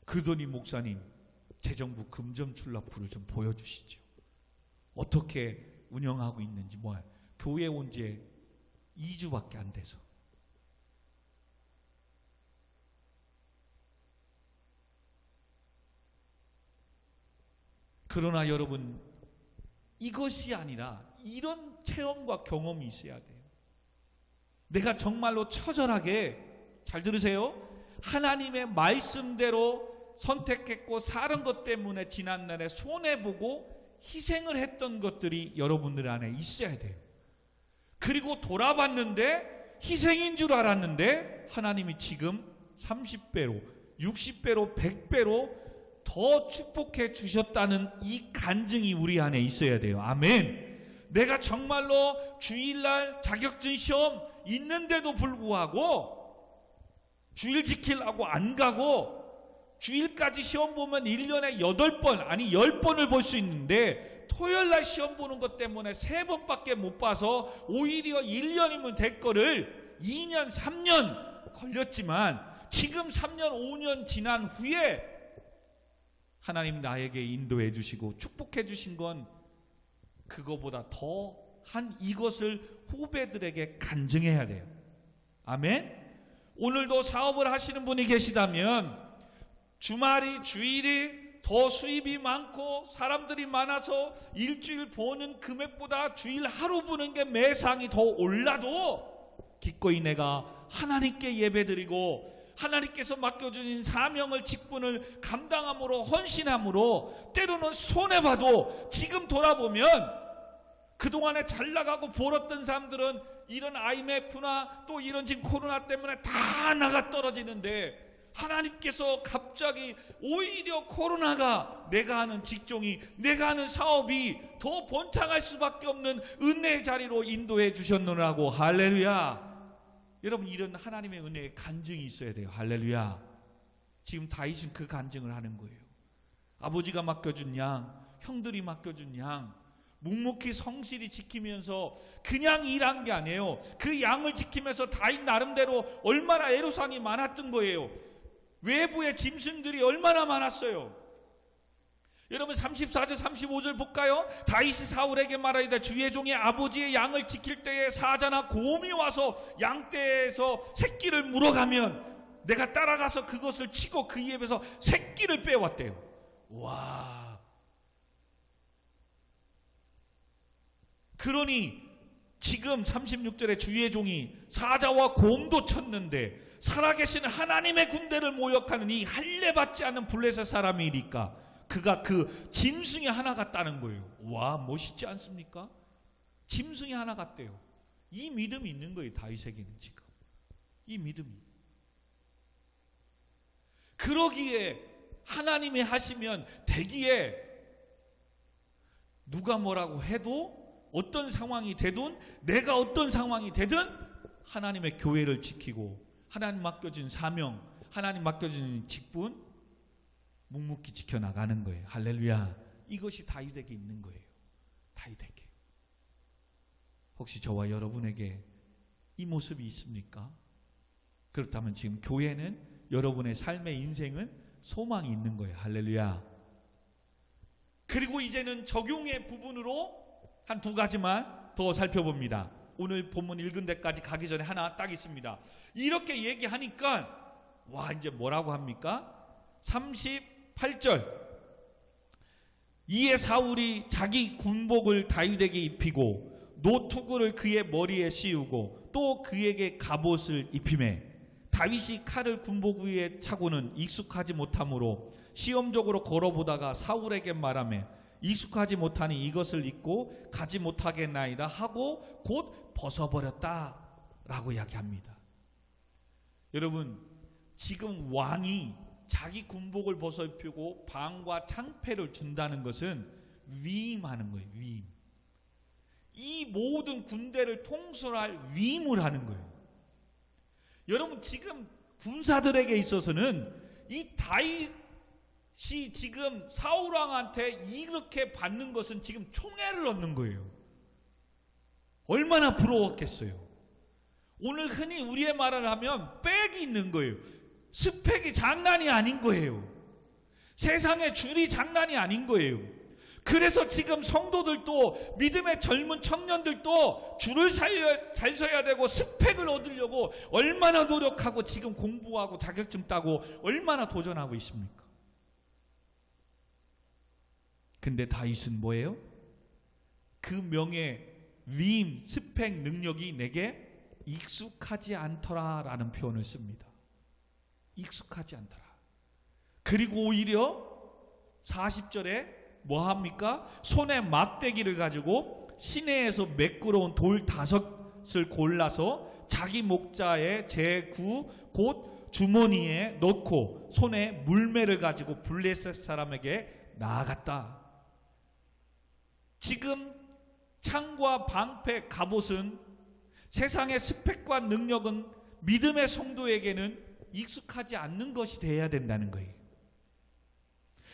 그러더니 목사님 재정부 금전출납부를 좀 보여주시죠. 어떻게 운영하고 있는지 뭐야. 교회 온 지 2주밖에 안 돼서. 그러나 여러분 이것이 아니라 이런 체험과 경험이 있어야 돼요. 내가 정말로 처절하게 잘 들으세요. 하나님의 말씀대로 선택했고 사는 것 때문에 지난날에 손해보고 희생을 했던 것들이 여러분들 안에 있어야 돼요. 그리고 돌아봤는데 희생인 줄 알았는데 하나님이 지금 30배로 60배로 100배로 더 축복해 주셨다는 이 간증이 우리 안에 있어야 돼요. 아멘. 내가 정말로 주일날 자격증 시험 있는데도 불구하고 주일 지키려고 안 가고 주일까지 시험 보면 1년에 8번 아니 10번을 볼 수 있는데 토요일날 시험 보는 것 때문에 3번밖에 못 봐서 오히려 1년이면 될 거를 2년 3년 걸렸지만 지금 3년 5년 지난 후에 하나님 나에게 인도해 주시고 축복해 주신 건 그거보다 더한 이것을 후배들에게 간증해야 돼요. 아멘. 오늘도 사업을 하시는 분이 계시다면 주일이 더 수입이 많고 사람들이 많아서 일주일 버는 금액보다 주일 하루 버는 게 매상이 더 올라도 기꺼이 내가 하나님께 예배드리고 하나님께서 맡겨주신 사명을 직분을 감당함으로 헌신함으로 때로는 손해봐도 지금 돌아보면 그동안에 잘 나가고 벌었던 사람들은 이런 IMF나 또 이런 지금 코로나 때문에 다 나가 떨어지는데 하나님께서 갑자기 오히려 코로나가 내가 하는 직종이 내가 하는 사업이 더 번창할 수밖에 없는 은혜의 자리로 인도해 주셨느라고. 할렐루야. 여러분, 이런 하나님의 은혜의 간증이 있어야 돼요. 할렐루야. 지금 다윗은 그 간증을 하는 거예요. 아버지가 맡겨준 양, 형들이 맡겨준 양 묵묵히 성실히 지키면서 그냥 일한 게 아니에요. 그 양을 지키면서 다윗 나름대로 얼마나 애로사항이 많았던 거예요. 외부의 짐승들이 얼마나 많았어요. 여러분 34절 35절 볼까요? 다윗이 사울에게 말하이다. 주의 종이 아버지의 양을 지킬 때에 사자나 곰이 와서 양떼에서 새끼를 물어가면 내가 따라가서 그것을 치고 그 입에서 새끼를 빼왔대요. 와. 그러니 지금 36절에 주의 종이 사자와 곰도 쳤는데 살아계신 하나님의 군대를 모욕하는 이 할례받지 않는 블레셋 사람이니까 그가 그 짐승이 하나 같다는 거예요. 와, 멋있지 않습니까? 짐승이 하나 같대요. 이 믿음이 있는 거예요. 다윗에게는 지금 이 믿음이. 그러기에 하나님이 하시면 되기에 누가 뭐라고 해도 어떤 상황이 되든 내가 어떤 상황이 되든 하나님의 교회를 지키고 하나님 맡겨진 사명, 하나님 맡겨진 직분 묵묵히 지켜나가는 거예요. 할렐루야. 이것이 다윗에게 있는 거예요. 다윗에게. 혹시 저와 여러분에게 이 모습이 있습니까? 그렇다면 지금 교회는 여러분의 삶의 인생은 소망이 있는 거예요. 할렐루야. 그리고 이제는 적용의 부분으로 한 두 가지만 더 살펴봅니다. 오늘 본문 읽은 데까지 가기 전에 하나 딱 있습니다. 이렇게 얘기하니까 와, 이제 뭐라고 합니까? 38절. 이에 사울이 자기 군복을 다윗에게 입히고 노투구를 그의 머리에 씌우고 또 그에게 갑옷을 입히매 다윗이 칼을 군복 위에 차고는 익숙하지 못하므로 시험적으로 걸어보다가 사울에게 말하며 익숙하지 못하니 이것을 입고 가지 못하겠나이다 하고 곧 벗어버렸다 라고 이야기합니다. 여러분, 지금 왕이 자기 군복을 벗어입히고 방과 창패를 준다는 것은 위임하는 거예요. 위임. 이 모든 군대를 통솔할 위임을 하는 거예요. 여러분, 지금 군사들에게 있어서는 이 다윗이 지금 사울왕한테 이렇게 받는 것은 지금 총애를 얻는 거예요. 얼마나 부러웠겠어요. 오늘 흔히 우리의 말을 하면 백이 있는 거예요. 스펙이 장난이 아닌 거예요. 세상의 줄이 장난이 아닌 거예요. 그래서 지금 성도들도 믿음의 젊은 청년들도 줄을 잘 서야 되고 스펙을 얻으려고 얼마나 노력하고 지금 공부하고 자격증 따고 얼마나 도전하고 있습니까? 근데 다윗은 뭐예요? 그 명예, 위임, 스펙, 능력이 내게 익숙하지 않더라 라는 표현을 씁니다. 익숙하지 않더라. 그리고 오히려 40절에 뭐 합니까? 손에 막대기를 가지고 시내에서 매끄러운 돌 5을 골라서 자기 목자의 제9 곧 주머니에 넣고 손에 물매를 가지고 블레셋 사람에게 나아갔다. 지금 창과 방패, 갑옷은 세상의 스펙과 능력은 믿음의 성도에게는 익숙하지 않는 것이 되어야 된다는 거예요.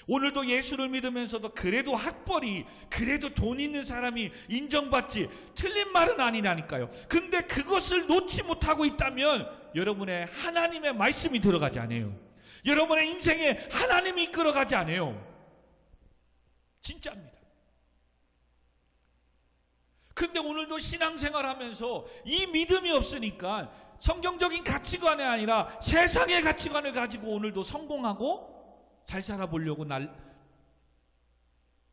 오늘도 예수를 믿으면서도 그래도 학벌이, 그래도 돈 있는 사람이 인정받지, 틀린 말은 아니라니까요. 근데 그것을 놓지 못하고 있다면 여러분의 하나님의 말씀이 들어가지 않아요. 여러분의 인생에 하나님이 이끌어가지 않아요. 진짜입니다. 근데 오늘도 신앙생활 하면서 이 믿음이 없으니까 성경적인 가치관이 아니라 세상의 가치관을 가지고 오늘도 성공하고 잘 살아보려고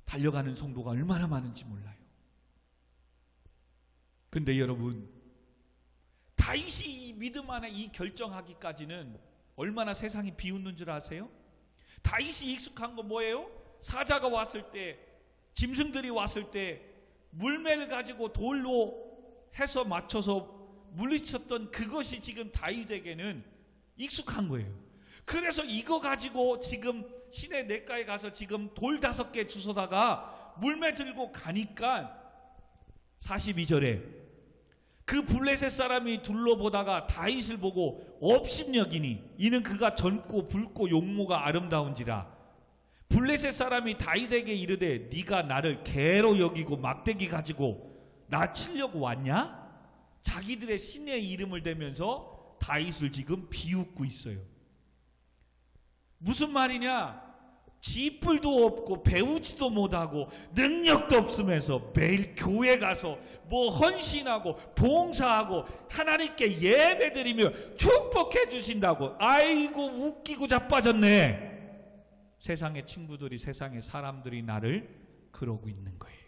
달려가는 성도가 얼마나 많은지 몰라요. 근데 여러분, 다윗이 이 믿음 안에 이 결정하기까지는 얼마나 세상이 비웃는 줄 아세요? 다윗이 익숙한 거 뭐예요? 사자가 왔을 때, 짐승들이 왔을 때 물매를 가지고 돌로 해서 맞춰서 물리쳤던 그것이 지금 다윗에게는 익숙한 거예요. 그래서 이거 가지고 지금 시내 냇가에 가서 지금 돌 5개 주워다가 물매 들고 가니까 42절에 그 블레셋 사람이 둘러보다가 다윗을 보고 업심여기니 이는 그가 젊고 붉고 용모가 아름다운지라. 블레셋 사람이 다윗에게 이르되 네가 나를 개로 여기고 막대기 가지고 나 치려고 왔냐? 자기들의 신의 이름을 대면서 다윗을 지금 비웃고 있어요. 무슨 말이냐? 지뿔도 없고 배우지도 못하고 능력도 없으면서 매일 교회 가서 뭐 헌신하고 봉사하고 하나님께 예배드리며 축복해 주신다고. 아이고 웃기고 자빠졌네. 세상의 친구들이, 세상의 사람들이 나를 그러고 있는 거예요.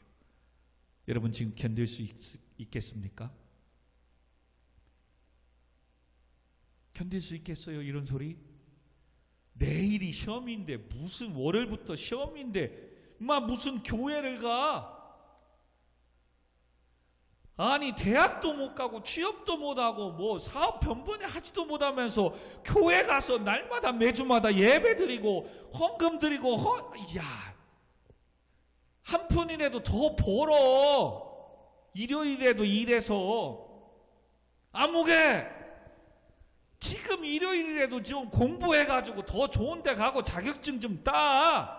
여러분 지금 견딜 수 있겠습니까? 견딜 수 있겠어요? 이런 소리? 내일이 시험인데, 무슨 월요일부터 시험인데 무슨 교회를 가? 아니 대학도 못 가고 취업도 못 하고 뭐 사업 변번에 하지도 못하면서 교회 가서 날마다 매주마다 예배 드리고 헌금 드리고 야, 한 푼이라도 더 벌어. 일요일에도 일해서 아무개 지금 일요일이라도 좀 공부해가지고 더 좋은 데 가고 자격증 좀 따.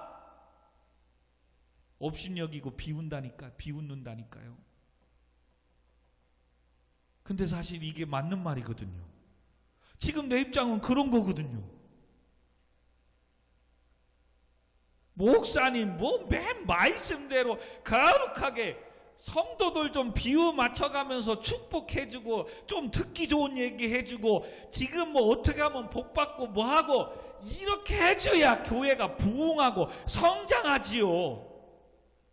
업신여기고 비웃는다니까요. 근데 사실 이게 맞는 말이거든요. 지금 내 입장은 그런 거거든요. 목사님 뭐 맨 말씀대로 거룩하게 성도들 좀 비유 맞춰가면서 축복해주고 좀 듣기 좋은 얘기 해주고 지금 뭐 어떻게 하면 복받고 뭐하고 이렇게 해줘야 교회가 부흥하고 성장하지요.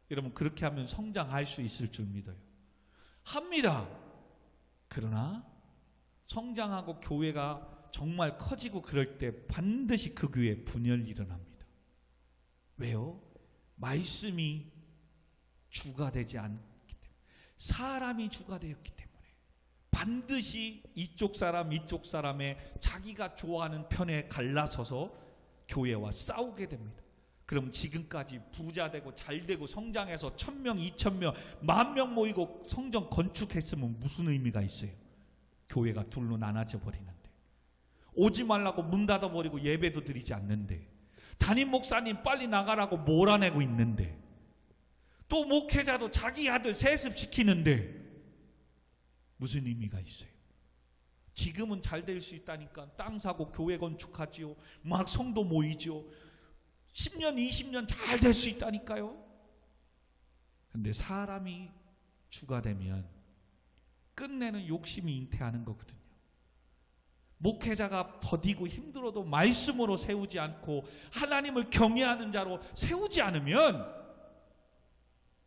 여러분 그렇게 하면 성장할 수 있을 줄 믿어요. 합니다. 그러나 성장하고 교회가 정말 커지고 그럴 때 반드시 그 교회에 분열이 일어납니다. 왜요? 말씀이 주가 되지 않기 때문에, 사람이 주가 되었기 때문에 반드시 이쪽 사람의 자기가 좋아하는 편에 갈라서서 교회와 싸우게 됩니다. 그럼 지금까지 부자 되고 잘 되고 성장해서 1000명, 2000명, 10,000명 모이고 성전 건축했으면 무슨 의미가 있어요? 교회가 둘로 나눠져 버리는데, 오지 말라고 문 닫아버리고 예배도 드리지 않는데, 담임 목사님 빨리 나가라고 몰아내고 있는데, 또 목회자도 자기 아들 세습시키는데 무슨 의미가 있어요? 지금은 잘 될 수 있다니까 땅 사고 교회 건축하지요. 막 성도 모이죠. 10년, 20년 잘 될 수 있다니까요. 근데 사람이 주가 되면 끝내는 욕심이 잉태하는 거거든요. 목회자가 더디고 힘들어도 말씀으로 세우지 않고 하나님을 경외하는 자로 세우지 않으면,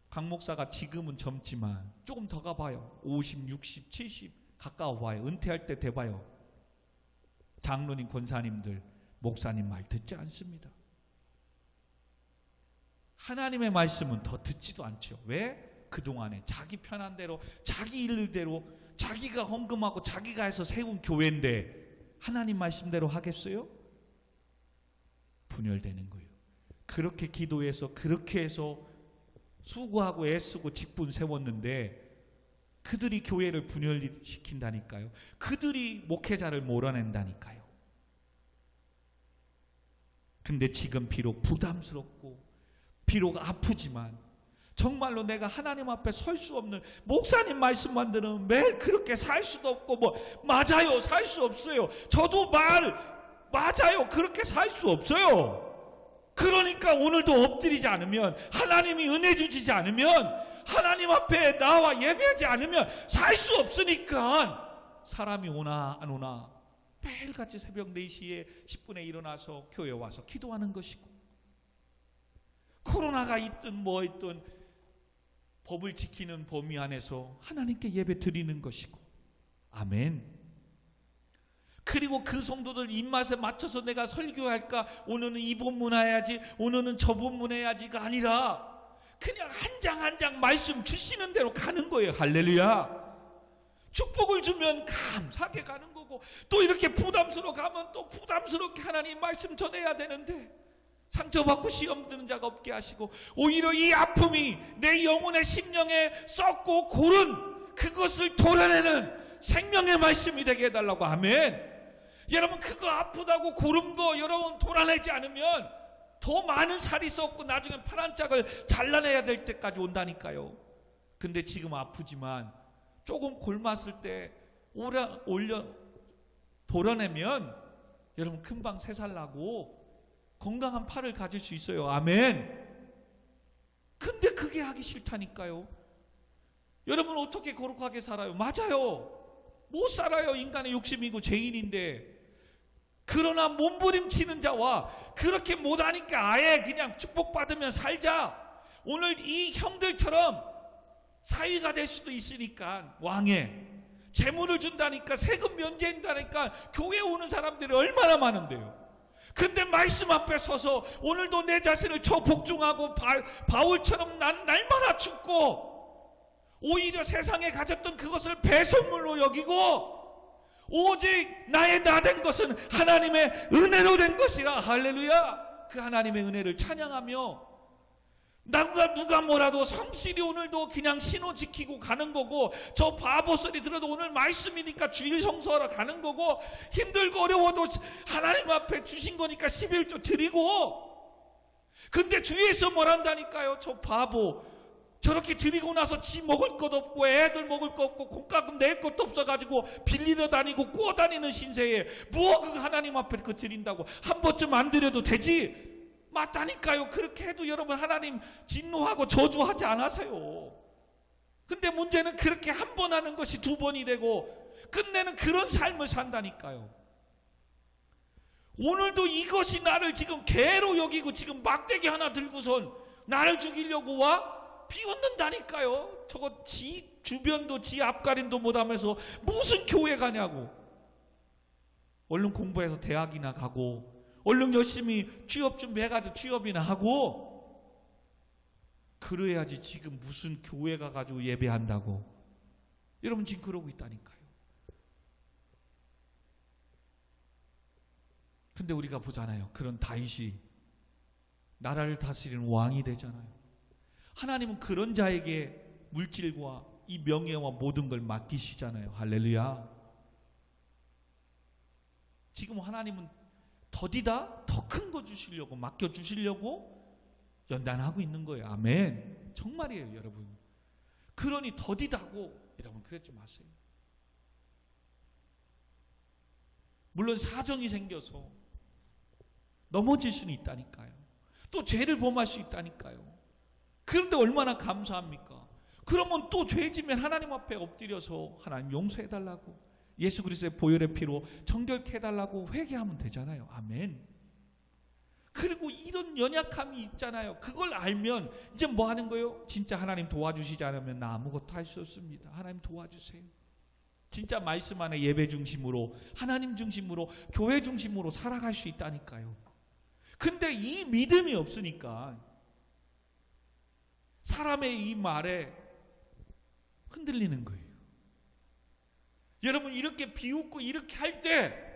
강 목사가 지금은 젊지만 조금 더 가봐요. 50, 60, 70 가까워 봐요. 은퇴할 때 돼봐요. 장로님, 권사님들, 목사님 말 듣지 않습니다. 하나님의 말씀은 더 듣지도 않죠. 왜? 그동안에 자기 편한 대로, 자기 일대로, 자기가 헌금하고 자기가 해서 세운 교회인데 하나님 말씀대로 하겠어요? 분열되는 거예요. 그렇게 기도해서 그렇게 해서 수고하고 애쓰고 직분 세웠는데 그들이 교회를 분열시킨다니까요. 그들이 목회자를 몰아낸다니까요. 근데 지금 비록 부담스럽고 비록 아프지만 정말로 내가 하나님 앞에 설 수 없는, 목사님 말씀만 들으면 매일 그렇게 살 수도 없고 뭐 맞아요, 살 수 없어요. 저도 맞아요, 그렇게 살 수 없어요. 그러니까 오늘도 엎드리지 않으면, 하나님이 은혜 주시지 않으면 하나님 앞에 나와 예배하지 않으면 살 수 없으니까 사람이 오나 안 오나 매일같이 새벽 4시에 10분에 일어나서 교회 와서 기도하는 것이고, 코로나가 있든 뭐 있든 법을 지키는 범위 안에서 하나님께 예배 드리는 것이고. 아멘. 그리고 그 성도들 입맛에 맞춰서 내가 설교할까, 오늘은 이 본문 해야지, 오늘은 저 본문 해야지가 아니라 그냥 한 장 한 장 말씀 주시는 대로 가는 거예요. 할렐루야. 축복을 주면 감사하게 가는 거고, 또 이렇게 부담스러워 가면 또 부담스럽게 하나님 말씀 전해야 되는데, 상처받고 시험 드는 자가 없게 하시고, 오히려 이 아픔이 내 영혼의 심령에 썩고 고른 그것을 도려내는 생명의 말씀이 되게 해달라고. 아멘. 여러분, 그거 아프다고 고른 거 여러분 도려내지 않으면 더 많은 살이 썩고 나중에 파란 짝을 잘라내야 될 때까지 온다니까요. 근데 지금 아프지만 조금 골맞을 때 도려내면 여러분 금방 새 살 나고 건강한 팔을 가질 수 있어요. 아멘. 근데 그게 하기 싫다니까요. 여러분 어떻게 거룩하게 살아요? 맞아요. 못 살아요. 인간의 욕심이고 죄인인데. 그러나 몸부림치는 자와 그렇게 못하니까 아예 그냥 축복받으면 살자, 오늘 이 형들처럼 사위가 될 수도 있으니까, 왕의 재물을 준다니까, 세금 면제한다니까 교회 오는 사람들이 얼마나 많은데요. 근데 말씀 앞에 서서 오늘도 내 자신을 복종하고 바울처럼 난 날마다 죽고, 오히려 세상에 가졌던 그것을 배설물로 여기고, 오직 나의 나 된 것은 하나님의 은혜로 된 것이라. 할렐루야. 그 하나님의 은혜를 찬양하며, 누가 뭐라도 성실히 오늘도 그냥 신호 지키고 가는 거고, 저 바보 소리 들어도 오늘 말씀이니까 주일 성수하러 가는 거고, 힘들고 어려워도 하나님 앞에 주신 거니까 11조 드리고. 근데 주위에서 뭐란다니까요. 저 바보 저렇게 드리고 나서 지 먹을 것 없고 애들 먹을 것 없고 공과금 낼 것도 없어가지고 빌리러 다니고 꾸어 다니는 신세에 뭐 그 하나님 앞에 그 드린다고 한 번쯤 안 드려도 되지. 맞다니까요. 그렇게 해도 여러분 하나님 진노하고 저주하지 않으세요. 근데 문제는 그렇게 한 번 하는 것이 2번이 되고 끝내는 그런 삶을 산다니까요. 오늘도 이것이 나를 지금 개로 여기고 지금 막대기 하나 들고선 나를 죽이려고 와? 비웃는다니까요. 저거 지 주변도 지 앞가림도 못하면서 무슨 교회 가냐고. 얼른 공부해서 대학이나 가고, 얼른 열심히 취업 준비해가지고 취업이나 하고, 그래야지 지금 무슨 교회 가가지고 예배한다고. 여러분 지금 그러고 있다니까요. 근데 우리가 보잖아요. 그런 다윗이 나라를 다스리는 왕이 되잖아요. 하나님은 그런 자에게 물질과 이 명예와 모든 걸 맡기시잖아요. 할렐루야. 지금 하나님은 더디다 더 큰 거 주시려고, 맡겨주시려고 연단하고 있는 거예요. 아멘. 정말이에요 여러분. 그러니 더디다고 여러분 그러지 마세요. 물론 사정이 생겨서 넘어질 수는 있다니까요. 또 죄를 범할 수 있다니까요. 그런데 얼마나 감사합니까? 그러면 또 죄지면 하나님 앞에 엎드려서 하나님 용서해달라고, 예수 그리스도의 보혈의 피로 정결케 해달라고 회개하면 되잖아요. 아멘. 그리고 이런 연약함이 있잖아요. 그걸 알면 이제 뭐 하는 거예요? 진짜 하나님 도와주시지 않으면 나 아무것도 할 수 없습니다. 하나님 도와주세요. 진짜 말씀 안에 예배 중심으로, 하나님 중심으로, 교회 중심으로 살아갈 수 있다니까요. 근데 이 믿음이 없으니까 사람의 이 말에 흔들리는 거예요. 여러분 이렇게 비웃고 이렇게 할 때,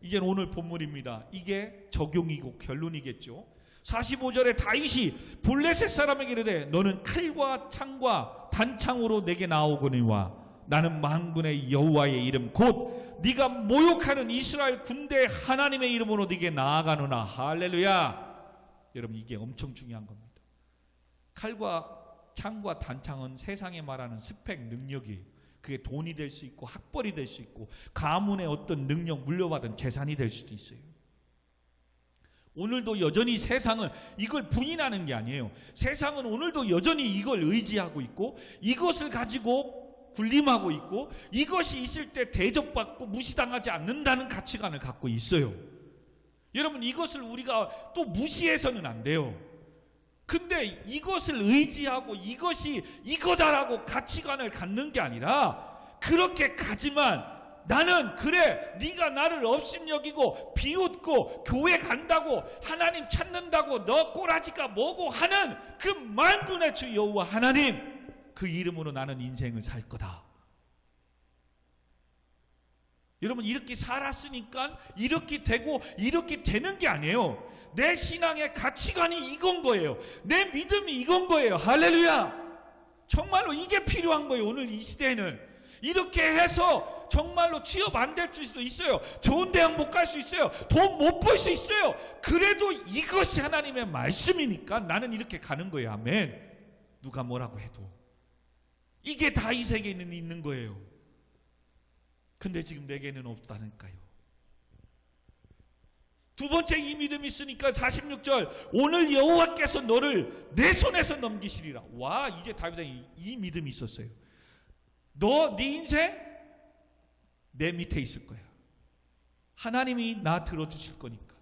이제 오늘 본문입니다. 이게 적용이고 결론이겠죠. 45절에 다윗이 블레셋 사람에게 이르되 너는 칼과 창과 단창으로 내게 나오거니와 나는 만군의 여호와의 이름 곧 네가 모욕하는 이스라엘 군대 하나님의 이름으로 네게 나아가노라. 할렐루야. 여러분 이게 엄청 중요한 겁니다. 칼과 창과 단창은 세상에 말하는 스펙 능력이에요. 그게 돈이 될 수 있고 학벌이 될 수 있고 가문의 어떤 능력 물려받은 재산이 될 수도 있어요. 오늘도 여전히 세상은 이걸 부인하는 게 아니에요. 세상은 오늘도 여전히 이걸 의지하고 있고 이것을 가지고 군림하고 있고 이것이 있을 때 대접받고 무시당하지 않는다는 가치관을 갖고 있어요. 여러분, 이것을 우리가 또 무시해서는 안 돼요. 근데 이것을 의지하고 이것이 이거다라고 가치관을 갖는 게 아니라 그렇게 가지만 나는 그래 네가 나를 업신여기고 비웃고 교회 간다고 하나님 찾는다고 너 꼬라지가 뭐고 하는 그 만군의 주 여호와 하나님 그 이름으로 나는 인생을 살 거다. 여러분, 이렇게 살았으니까 이렇게 되고 이렇게 되는 게 아니에요. 내 신앙의 가치관이 이건 거예요. 내 믿음이 이건 거예요. 할렐루야. 정말로 이게 필요한 거예요. 오늘 이 시대에는 이렇게 해서 정말로 취업 안 될 수도 있어요. 좋은 대학 못 갈 수 있어요. 돈 못 벌 수 있어요. 그래도 이것이 하나님의 말씀이니까 나는 이렇게 가는 거예요. 아멘. 누가 뭐라고 해도 이게 다윗에게는 있는 거예요. 근데 지금 내게는 없다니까요. 두 번째 이 믿음이 있으니까 46절 오늘 여호와께서 너를 내 손에서 넘기시리라. 와, 이제 다윗이 이 믿음이 있었어요. 네 인생 내 밑에 있을 거야. 하나님이 나 들어주실 거니까.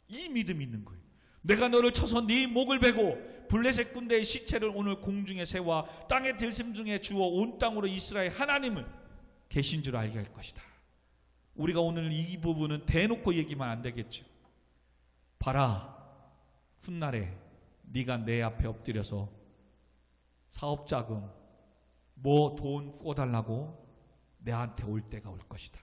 이 믿음이 있는 거예요. 내가 너를 쳐서 네 목을 베고 블레셋 군대의 시체를 오늘 공중에 세워 땅의 들짐 중에 주어 온 땅으로 이스라엘 하나님을 계신 줄 알게 할 것이다. 우리가 오늘 이 부분은 대놓고 얘기만 안 되겠죠. 봐라, 훗날에 네가 내 앞에 엎드려서 사업자금 뭐 돈 꿔달라고 내한테 올 때가 올 것이다.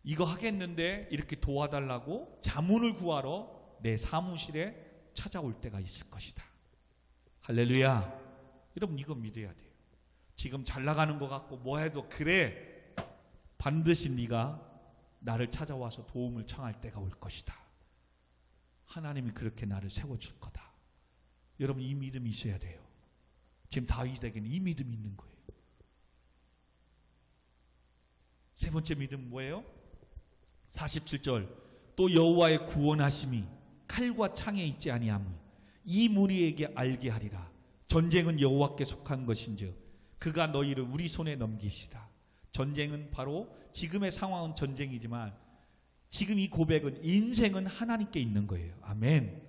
이거 하겠는데 이렇게 도와달라고 자문을 구하러 내 사무실에 찾아올 때가 있을 것이다. 할렐루야. 여러분, 이거 믿어야 돼요. 지금 잘 나가는 것 같고 뭐 해도 그래, 반드시 네가 나를 찾아와서 도움을 청할 때가 올 것이다. 하나님이 그렇게 나를 세워줄 거다. 여러분, 이 믿음이 있어야 돼요. 지금 다윗에게는 이 믿음이 있는 거예요. 세 번째 믿음 뭐예요? 47절 또 여호와의 구원하심이 칼과 창에 있지 아니함을 이 무리에게 알게 하리라. 전쟁은 여호와께 속한 것인즉 그가 너희를 우리 손에 넘기시다. 전쟁은 바로 지금의 상황은 전쟁이지만 지금 이 고백은 인생은 하나님께 있는 거예요. 아멘.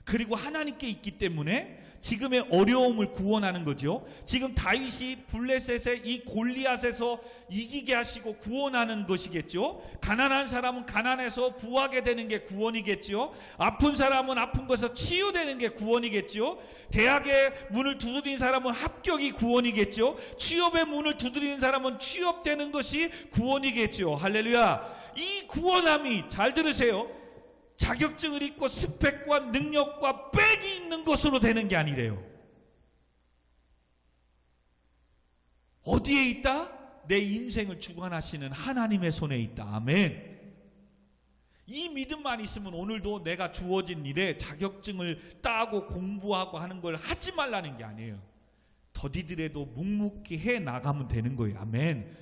그리고 하나님께 있기 때문에 지금의 어려움을 구원하는 거죠. 지금 다윗이 블레셋의 이 골리앗에서 이기게 하시고 구원하는 것이겠죠. 가난한 사람은 가난해서 부하게 되는 게 구원이겠죠. 아픈 사람은 아픈 것에서 치유되는 게 구원이겠죠. 대학의 문을 두드린 사람은 합격이 구원이겠죠. 취업의 문을 두드리는 사람은 취업되는 것이 구원이겠죠. 할렐루야. 이 구원함이, 잘 들으세요, 자격증을 있고 스펙과 능력과 빽이 있는 것으로 되는 게 아니래요. 어디에 있다? 내 인생을 주관하시는 하나님의 손에 있다. 아멘. 이 믿음만 있으면 오늘도 내가 주어진 일에 자격증을 따고 공부하고 하는 걸 하지 말라는 게 아니에요. 더디더라도 묵묵히 해 나가면 되는 거예요. 아멘.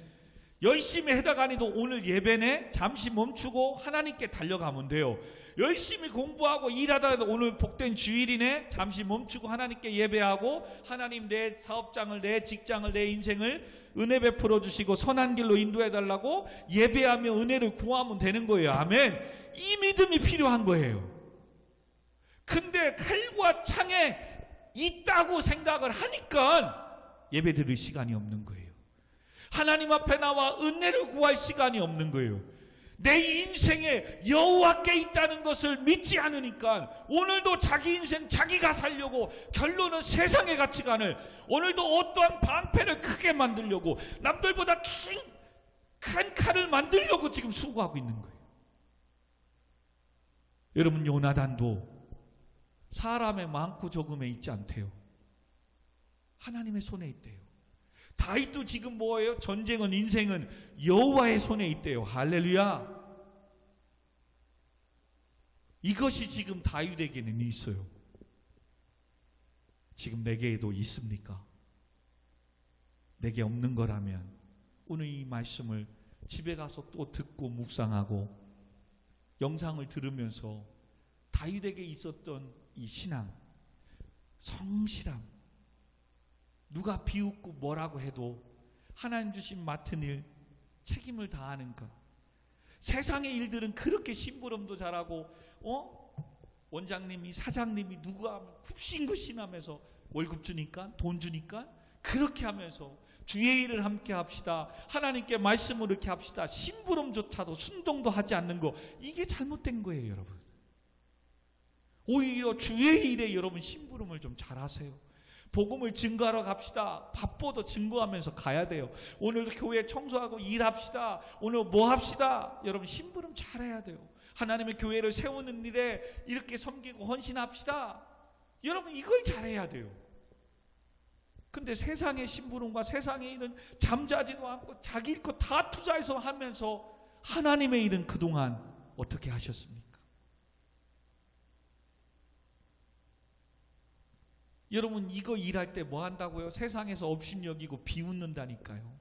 열심히 해다가니도 오늘 예배네 잠시 멈추고 하나님께 달려가면 돼요. 열심히 공부하고 일하다가도 오늘 복된 주일이네 잠시 멈추고 하나님께 예배하고 하나님 내 사업장을, 내 직장을, 내 인생을 은혜 베풀어 주시고 선한 길로 인도해 달라고 예배하며 은혜를 구하면 되는 거예요. 아멘. 이 믿음이 필요한 거예요. 근데 칼과 창에 있다고 생각을 하니까 예배 드릴 시간이 없는 거예요. 하나님 앞에 나와 은혜를 구할 시간이 없는 거예요. 내 인생에 여호와께 있다는 것을 믿지 않으니까 오늘도 자기 인생 자기가 살려고, 결론은 세상의 가치관을, 오늘도 어떠한 방패를 크게 만들려고, 남들보다 큰 칼을 만들려고 지금 수고하고 있는 거예요. 여러분, 요나단도 사람의 많고 적음에 있지 않대요. 하나님의 손에 있대요. 다윗도 지금 뭐예요? 전쟁은, 인생은 여호와의 손에 있대요. 할렐루야. 이것이 지금 다윗에게는 있어요. 지금 내게도 있습니까? 내게 없는 거라면 오늘 이 말씀을 집에 가서 또 듣고 묵상하고 영상을 들으면서 다윗에게 있었던 이 신앙, 성실함, 누가 비웃고 뭐라고 해도 하나님 주신 맡은 일, 책임을 다하는 것. 세상의 일들은 그렇게 심부름도 잘하고 원장님이 사장님이 누가 굽신굽신하면서 월급 주니까 돈 주니까 그렇게 하면서 주의 일을 함께 합시다. 하나님께 말씀을 이렇게 합시다. 심부름조차도 순종도 하지 않는 거, 이게 잘못된 거예요, 여러분. 오히려 주의 일에 여러분 심부름을 좀 잘하세요. 복음을 증거하러 갑시다. 바빠도 증거하면서 가야 돼요. 오늘도 교회 청소하고 일합시다. 오늘 뭐 합시다. 여러분 심부름 잘해야 돼요. 하나님의 교회를 세우는 일에 이렇게 섬기고 헌신합시다. 여러분 이걸 잘해야 돼요. 근데 세상의 심부름과 세상의 일은 잠자지도 않고 자기 일 것 다 투자해서 하면서 하나님의 일은 그동안 어떻게 하셨습니까? 여러분 이거 일할 때 뭐 한다고요? 세상에서 업신여기고 비웃는다니까요.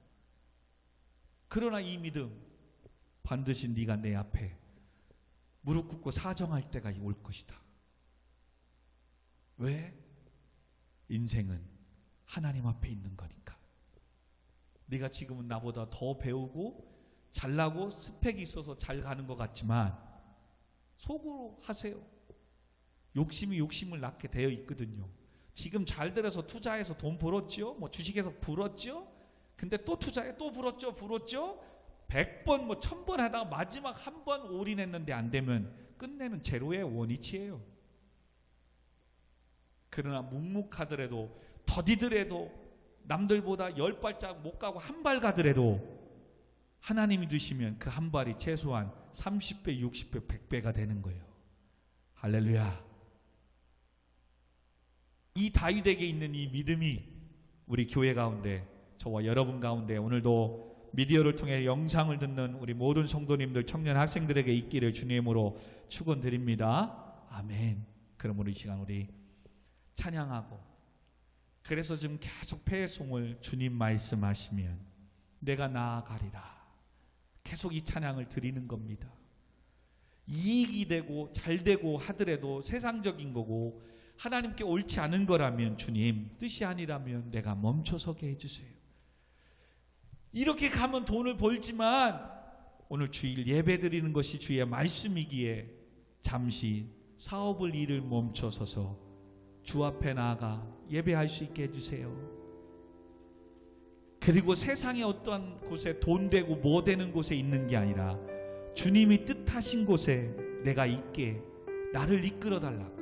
그러나 이 믿음, 반드시 네가 내 앞에 무릎 꿇고 사정할 때가 올 것이다. 왜? 인생은 하나님 앞에 있는 거니까. 네가 지금은 나보다 더 배우고 잘나고 스펙이 있어서 잘 가는 것 같지만 속으로 하세요. 욕심이 욕심을 낳게 되어 있거든요. 지금 잘 들어서 투자해서 돈 벌었죠? 뭐 주식에서 벌었죠? 근데 또 투자해 또 벌었죠? 100번 1000번 하다가 마지막 한 번 올인했는데 안 되면 끝내는 제로의 원위치예요. 그러나 묵묵하더라도 더디더라도 남들보다 10발짝 못 가고 한 발 가더라도 하나님이 주시면 그 한 발이 최소한 30배, 60배, 100배가 되는 거예요. 할렐루야. 이 다윗에게 있는 이 믿음이 우리 교회 가운데, 저와 여러분 가운데 오늘도 미디어를 통해 영상을 듣는 우리 모든 성도님들, 청년 학생들에게 있기를 주님으로 축원드립니다. 아멘. 그러므로 이 시간 우리 찬양하고, 그래서 지금 계속 패송을 주님 말씀하시면 내가 나아가리라, 계속 이 찬양을 드리는 겁니다. 이익이 되고 잘 되고 하더라도 세상적인 거고 하나님께 옳지 않은 거라면 주님 뜻이 아니라면 내가 멈춰서게 해주세요. 이렇게 가면 돈을 벌지만 오늘 주일 예배 드리는 것이 주의 말씀이기에 잠시 사업을 일을 멈춰서서 주 앞에 나아가 예배할 수 있게 해주세요. 그리고 세상의 어떠한 곳에 돈 되고 뭐 되는 곳에 있는 게 아니라 주님이 뜻하신 곳에 내가 있게 나를 이끌어 달라고,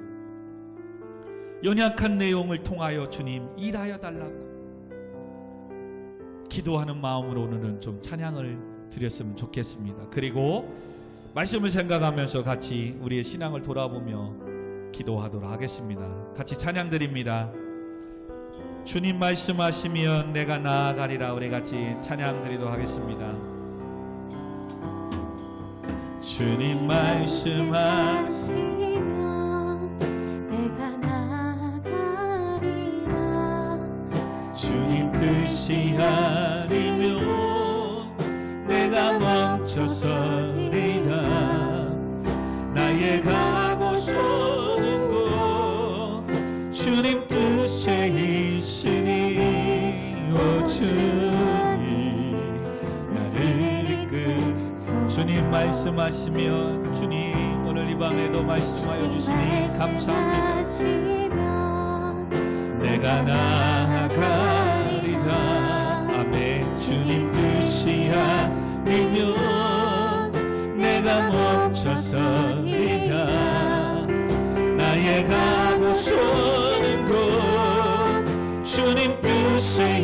연약한 내용을 통하여 주님 일하여 달라고 기도하는 마음으로 오늘은 좀 찬양을 드렸으면 좋겠습니다. 그리고 말씀을 생각하면서 같이 우리의 신앙을 돌아보며 기도하도록 하겠습니다. 같이 찬양 드립니다. 주님 말씀하시면 내가 나아가리라. 우리 같이 찬양 드리도록 하겠습니다. 주님 말씀하시면 내가 나아가리라. 주님 뜻이 아니면 내가 멈춰서리라. 나의 가고 서는 곳 주님 뜻에 있으니 오 주님 나를 이끌. 주님 말씀하시면 주님 오늘 이 밤에도 말씀하여 주시니 감사합니다. 내가 나아가리라. 아멘. 주님 뜻이 아니면 내가 멈춰서리라. 나의 가고 서는 곳 주님 뜻에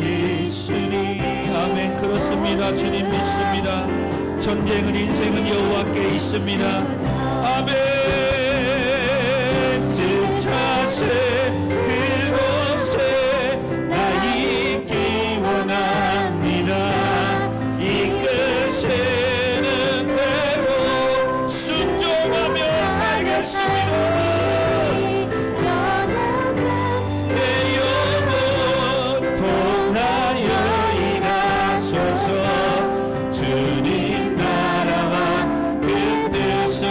있으니 아멘. 그렇습니다. 주님 믿습니다. 전쟁은 인생은 여호와께 있습니다. 아멘. 뜻하세 그곳에 나 있기 원합니다. 이끄시는 대로 순종하며 살겠습니다. 내 영혼 통하여 일하소서. 주님 나라와 그 뜻을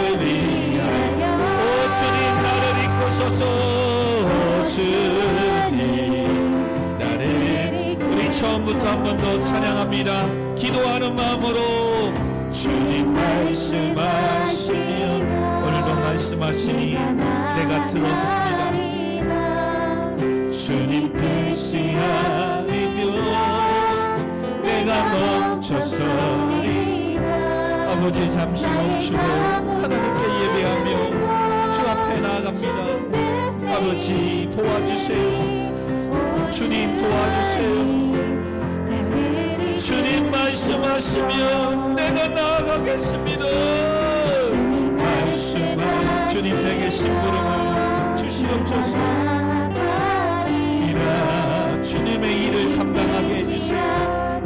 주옵소서. 주님 나를 우리 처음부터 한 번 더 찬양합니다. 기도하는 마음으로 주님 말씀하시면 오늘도 말씀하시니 내가 들었습니다. 주님 뜻이 아니면 내가 멈춰서리. 아버지 잠시 멈추고 하나님께 예배하며 주 앞에 나아갑니다. 아버지 도와주세요. 주님 도와주세요. 주님 말씀하시면 내가 나아가겠습니다. 말씀하 주님 내게 심부름을 주시옵소서. 이라 주님의 일을 감당하게 해주세요.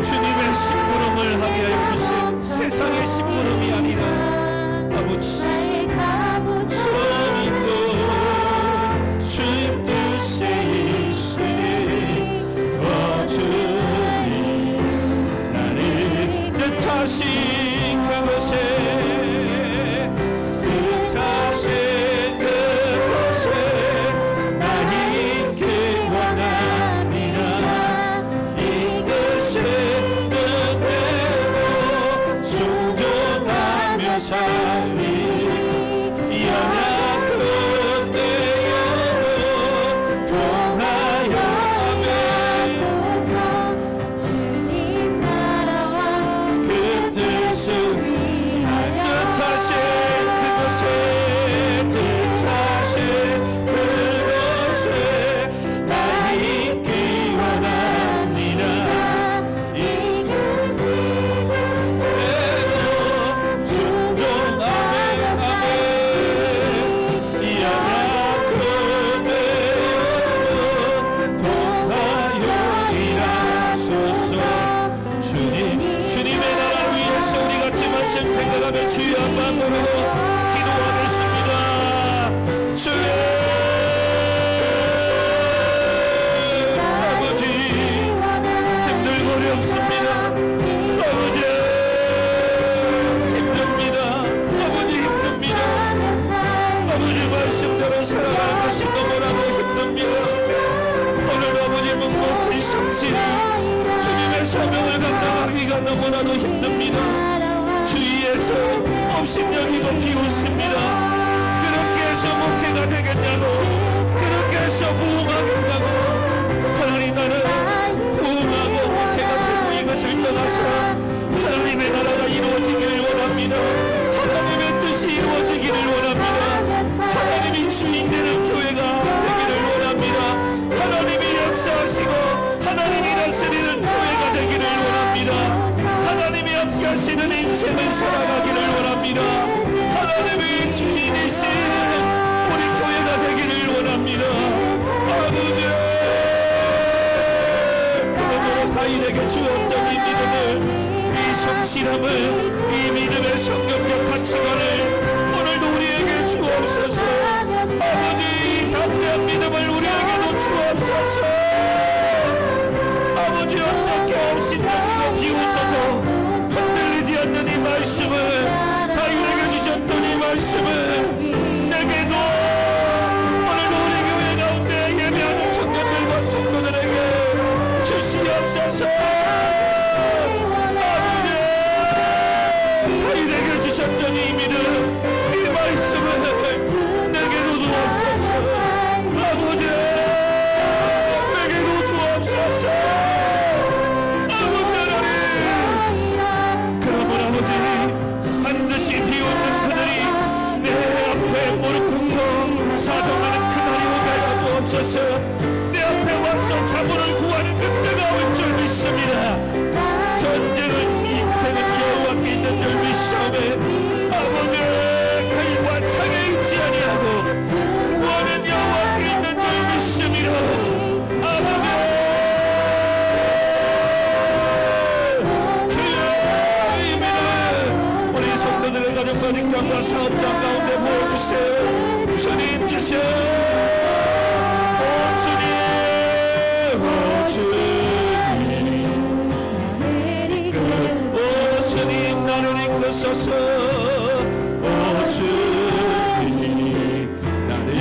주님의 심부름을 하게 해주세요. 세상의 심부름이 아니라 아버지 주님도 주님 뜻에 있으니 주님 나를 뜻하신 그곳에 나 있게 원하니라. 이것에 은혜로 순종하며 살리. 연약한 내 영혼 통하여 하며 그 뜻은 뜻하신 그곳에 나 있기 원합니다. 주님의 나라를 위해서 우리 같이 말씀 생각하며 주의 한번 부르고 기도하겠습니다. 주님 아버지 힘들고 어렵습니다. 아버지 힘듭니다. 아버지 힘듭니다. 아버지 말씀대로 살아가는 것이 너무나도 힘듭니다. 오늘 아버지 묵묵히 성실히 주님의 사명을 감당하기가 너무나도 힘듭니다. 주위에서 업신여기고 비웃습니다. 그렇게 해서 목회가 되겠냐고, 그렇게 해서 부흥하겠냐고. 하나님 나는 부흥하고 목회가 되고 이것을 떠나서 하나님의 나라가 이루어지기를 원합니다. 하나님의 뜻이 이루어지기를 원합니다. 하나님이 주인 되는 교회가 되기를 원합니다. 하나님이 역사하시고 하나님이 다스리는 교회가 되기를 원합니다. 하나님이 함께하시는 인생을 살아가기를 원합니다. 하나님의 주인이신 우리 교회가 되기를 원합니다. 아버지 그러므로 다윗에게 주었던 이 믿음을, 이 성실함을, 이 믿음의 성경적 가치관을 오늘도 우리에게 주옵소서. 아버지 담대한 믿음을 우리에게도 주옵소서. 아버지 어떻게 업신여기고 비웃어도 흔들리지 않는 이 말씀을, 다윗에게 주셨던 이 말씀을 내게도 오늘도 우리 교회 가운데 예배하는 청년들과 성도들에게 주시옵소서. 아버지 다윗에게 주셨던 이 믿음, 이 말씀을 내게도 주옵소서. 아버지 내게도 주옵소서. 반드시 비웃는 그들이 내 앞에 무릎 꿇고 사정하는 그날이 오게 하여 주옵소서. 내 앞에 와서 자문을 구하는 그때가 올 줄 믿습니다. 전쟁은 인생은 여호와께 있는 줄 믿사오매 아버지 칼과 창에 있지 아니하고 구원은 여호와께 있는 줄 믿습니다. 아버지 성도들의 가정과 직장과 사업장 가운데 모여주세요. 주님 주세요. 오 주님, 오 주님, 오 주님 나를 이끄소서. 오 주님 나를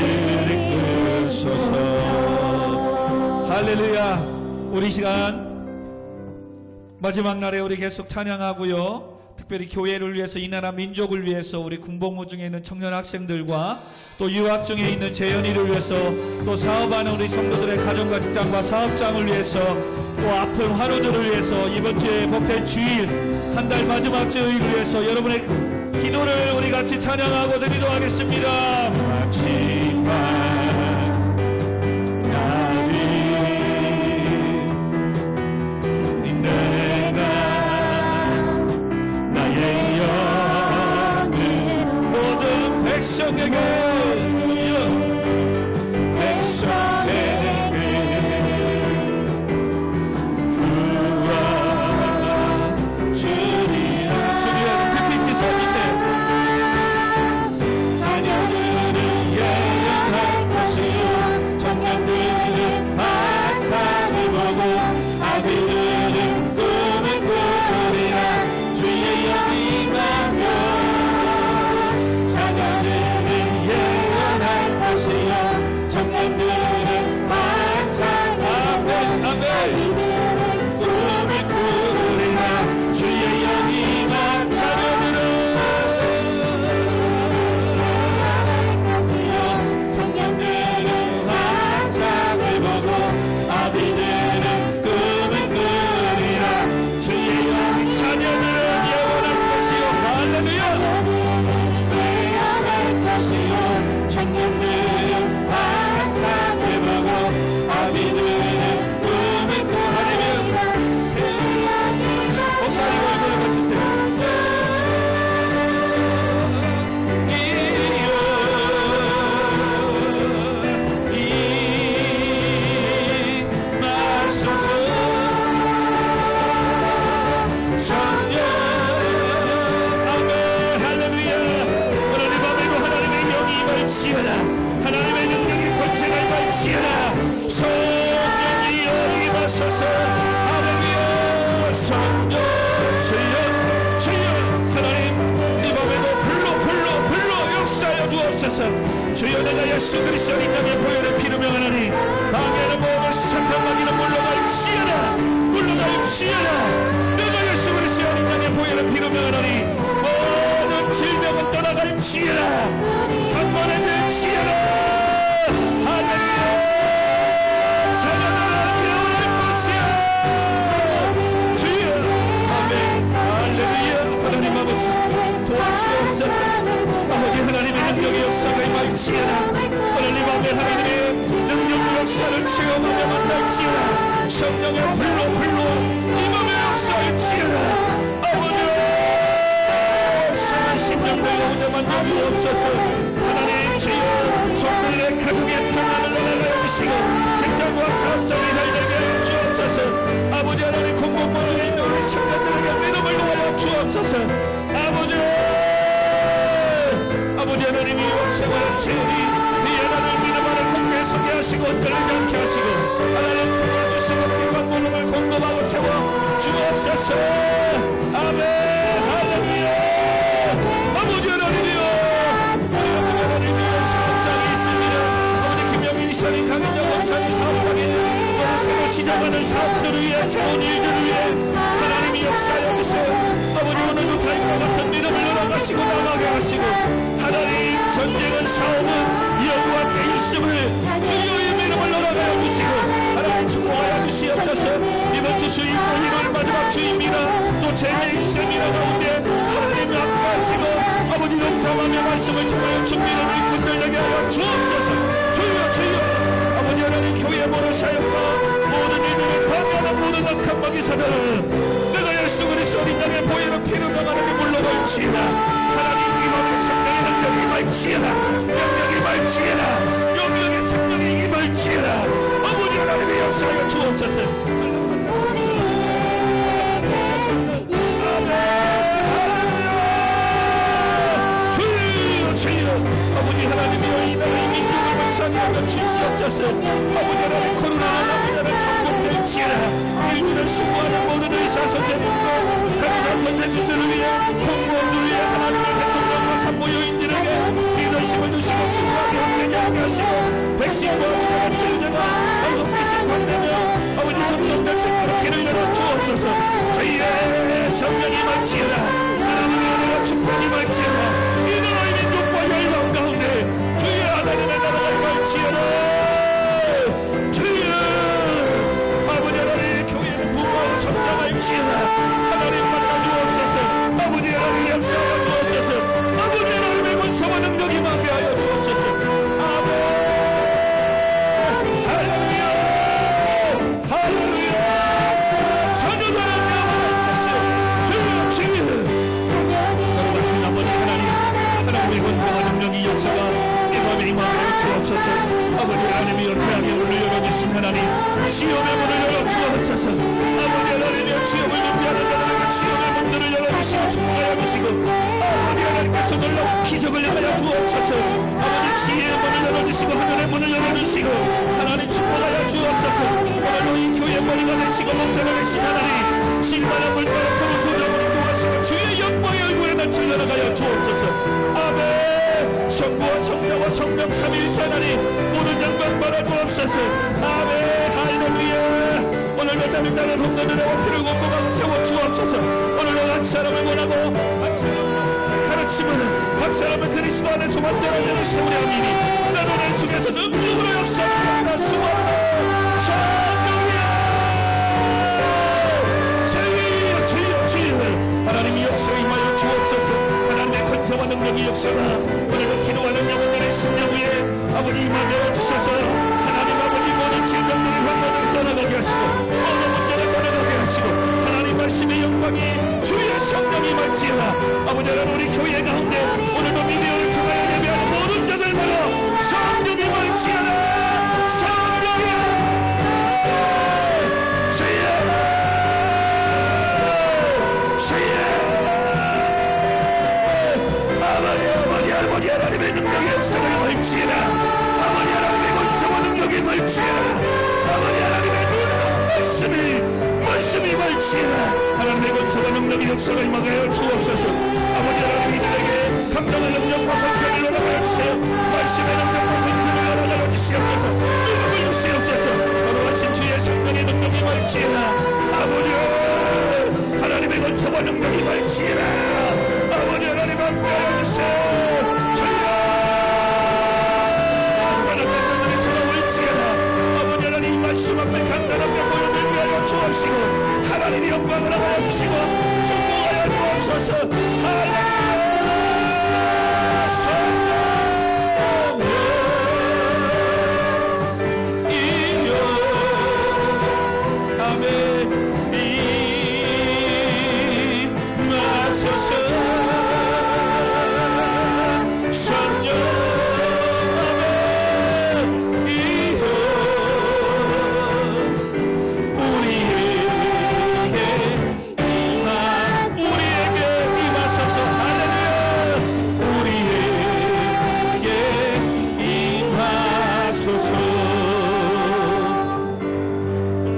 우리 시간 마지막 날에 우리 계속 찬양하고요. 특별히 교회를 위해서, 이 나라 민족을 위해서, 우리 군복무 중에 있는 청년 학생들과 또 유학 중에 있는 재연이를 위해서, 또 사업하는 우리 성도들의 가정과 직장과 사업장을 위해서, 또 아픈 환우들을 위해서, 이번 주에 복된 주일, 한 달 마지막 주일 위해서 여러분의 기도를 우리 같이 찬양하고 드리도록 하겠습니다. 마지막 날이 내가 나의 영을 모든 백성에게 주여 백성에게 구원 주리라. 주여 PPT 써주세요. 자녀들은 예언할 것이요 청년들은 환상을 보고 아비들은 꿈을 꾸리라. 주의 영이 임하며 자녀들은 예언할 것이요 청년들은 환상을 보고 아비들은 꿈을 꾸리라. 주의 영이 임한 자녀들은 청년들은 환상을 보고 아비들은 꿈을 꾸리라. 주의 영 자녀들은 예언할 것이요 할렐루야. 예언할 것이요 청년들은 환상을 보고 아비들은 꿈을 꾸리라. 목사님 얼굴을 거치세요. 하나님의 능력이 권세가 임할지어다. 성령이 임하소서. 할렐루야. 성령 주여 주여 하나님 이 밤에도 불로 역사하여 주옵소서. 주여 내가 예수 그리스도 인명의 보혈을 피로 명하노니 방해하는 모든 사탄 마귀는 물러갈지어다. 내가 예수 그리스도 인명의 보혈을 피로 명하노니 모든 질병은 떠나갈지어다. 한 번에 될지어다. 능력의 역사가 임할지어다. 하나님 앞에 하나님의 능력의 역사를 체험하며 만날지어다. 성령의 불로 임함의 역사일지어다. 아버지 성한 심령들 가운데 만나주옵소서. 하나님 주여 종들의 가족의 평안을 나라가 여기시고 직장과 사업장이 잘되게 하여 주옵소서. 아버지 하나님 공공모중에 있는 우리 청년들에게 믿음을 놓아여 주옵소서. 아버지 하나님이 영생활을 채우니 이 하나님 믿음 안에 굳게 서게 하시고 떨리지 않게 하시고 하나님 채워주시고 빛과 무릎을 공급하고 채워 주옵소서. 아멘. 할렐루야. 아버지 하나님이여 우리 아버지 하나님이여 사업장이 있습니다. 아버지 김영민 이사님 강인정 검사님 사업장이 또 새로 시작하는 사업들을 위해 새로운 일들을 위해 하나님이 역사하여 주세요. 아버지 오늘도 다윗과 같은 믿음을 열어가시고 나가게 하시고 하나님 전쟁은 사업은 여호와께 있음을 주의 믿음을 열어가여 주시고 하나님 축복하여 주시옵소서. 이번 주 주일 또 1월 마지막 주입니다. 또 제재 세미나 가운데 하나님 함께하시고 아버지 용서하며 말씀을 통하여 준비된 일꾼들에게 하여 주옵소서. 주여 아버지 하나님 교회 모든 사역과 모든 일들을 관여하는 모든 악한 마귀 사자는 내가 예수 그리스도 어린 양의 보혈을 피로 명하는 물러갈지어다. 하나님 이 밤에 성령의 능력이 임할지어다. 영력이 임할지어다. 영력의 성령이 임할지어다. 아버지 하나님의 역사하여 주옵소서. 아버지 하나님이여 이 나라의 민족을 불쌍히 주시옵소서. 아버지 하나님 코로나가 나라를 천국될지어다. 일주를 수고하는 모든 의사 선생님과 간호사 선생님들을 위해 공무원들을 위해 하나님의 대통령과 산모요인들에게 리더십을 주시고 수고하게 함께 하시고 백신과 치료제가 방송비신 관되며 아버지 성전대 하나님의 권세와 능력이 역사가 이 밤에 임하여 주옵소서. 아버지 하나님이여 태양의 문을 열어주신 하나님, 시험의 문을 열어주옵소서. 아버지 하나님이여 시험을 준비하는 자들에게 시험의 문들을 열어주시고 축복하여 주시고, 아버지 하나님께서 놀라운 기적을 하여 주옵소서. 아버지 지혜의 문을 열어주시고 하늘의 문을 열어주시고 하나님 축복하여 주옵소서. 오늘도 이 교회 머리가 되시고 목자가 되신 하나님, 신바람 물가에 푸른 조정으로 도와시고 주의 영광의 얼굴에 낯을 열어가여 주옵소서. 아멘. 성부와 성자와 성령 삼위일체 하나님, 모든 영광 받아 주옵소서. 아멘. 할렐루야. 오늘도 다른 나라 동네들의 피를 공급하고 채워 주옵소서. 오늘도 한 사람을 원하고 한 사람을 가르치면 한 사람을 그리스도 안에서 만들어내는 세월의 아미니 나도 내 속에서 능력으로 역사하는 수고하라. 하나님이 역사에 임하여 주옵소서. 하나님의 권세와 능력이 역사가 오늘도 기도하는 영혼들의 심령 위에 아버지 임하여 주셔서 하나님 아버지 모든 질병들을 환난을 떠나가게 하시고 모든 문제를 떠나가게 하시고 하나님 말씀의 영광이 주의 성령이 말지어라. 아버지 하나님 우리 교회 가운데 오늘도 미디어를 통하여 예배하는 모든 자들마다 성령이 말지어라. 아버지 하나님의 능력의 역사를 말지어라. 아버지 하나님의 권세와 능력이 말지어라. 아버지 하나님의 놀라운 말씀이 말지어라. 하나님의 권세와 능력의 역사를 임하여 주옵소서. 아버지 하나님 이들에게 감당의 능력과 권세를 열어가여 주세요. 말씀의 능력과 권세를 열어가여 주시옵소서. 능력을 주시옵소서. 걸어가신 주의 성령의 능력이 말지어라. 아버지 하나님의 권세와 능력이 말지어라. 아버지 하나님 함께하여 주세요. 말씀 앞에 간단하게 보여드리게 하여 주옵시고 하나님의 영광을 하여 주시고 축복하여 주옵소서. 할렐루야.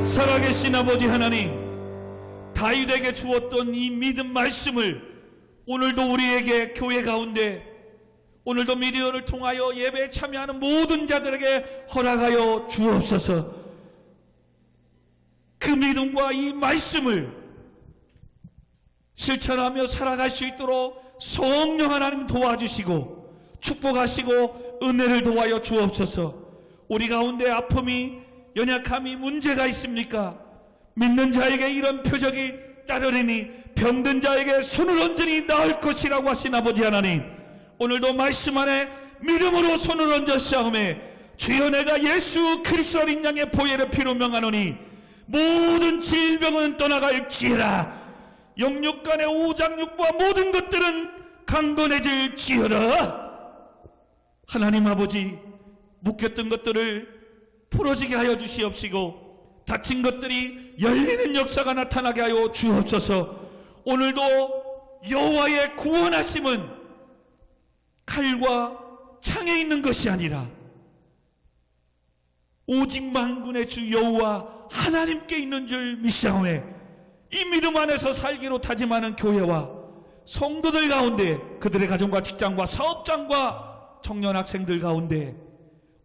살아계신 아버지 하나님, 다윗에게 주었던 이 믿음 말씀을 오늘도 우리에게 교회 가운데 오늘도 미디어를 통하여 예배에 참여하는 모든 자들에게 허락하여 주옵소서. 그 믿음과 이 말씀을 실천하며 살아갈 수 있도록 성령 하나님 도와주시고 축복하시고 은혜를 도와여 주옵소서. 우리 가운데 아픔이 연약함이 문제가 있습니까? 믿는 자에게 이런 표적이 따르리니 병든 자에게 손을 얹으니 나을 것이라고 하신 아버지 하나님, 오늘도 말씀 안에 믿음으로 손을 얹어 싸움에 주여 내가 예수 그리스도 어린 양의 보혈의 피로 명하노니 모든 질병은 떠나갈지어라. 영육간의 오장육부와 모든 것들은 강건해질지어라. 하나님 아버지, 묶였던 것들을 풀어지게 하여 주시옵시고 다친 것들이 열리는 역사가 나타나게 하여 주옵소서. 오늘도 여호와의 구원하심은 칼과 창에 있는 것이 아니라 오직 만군의 주 여호와 하나님께 있는 줄 믿사오매 이 믿음 안에서 살기로 다짐하는 교회와 성도들 가운데 그들의 가정과 직장과 사업장과 청년 학생들 가운데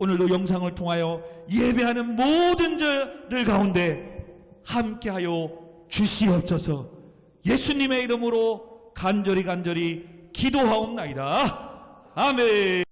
오늘도 영상을 통하여 예배하는 모든 자들 가운데 함께하여 주시옵소서. 예수님의 이름으로 간절히 기도하옵나이다. 아멘.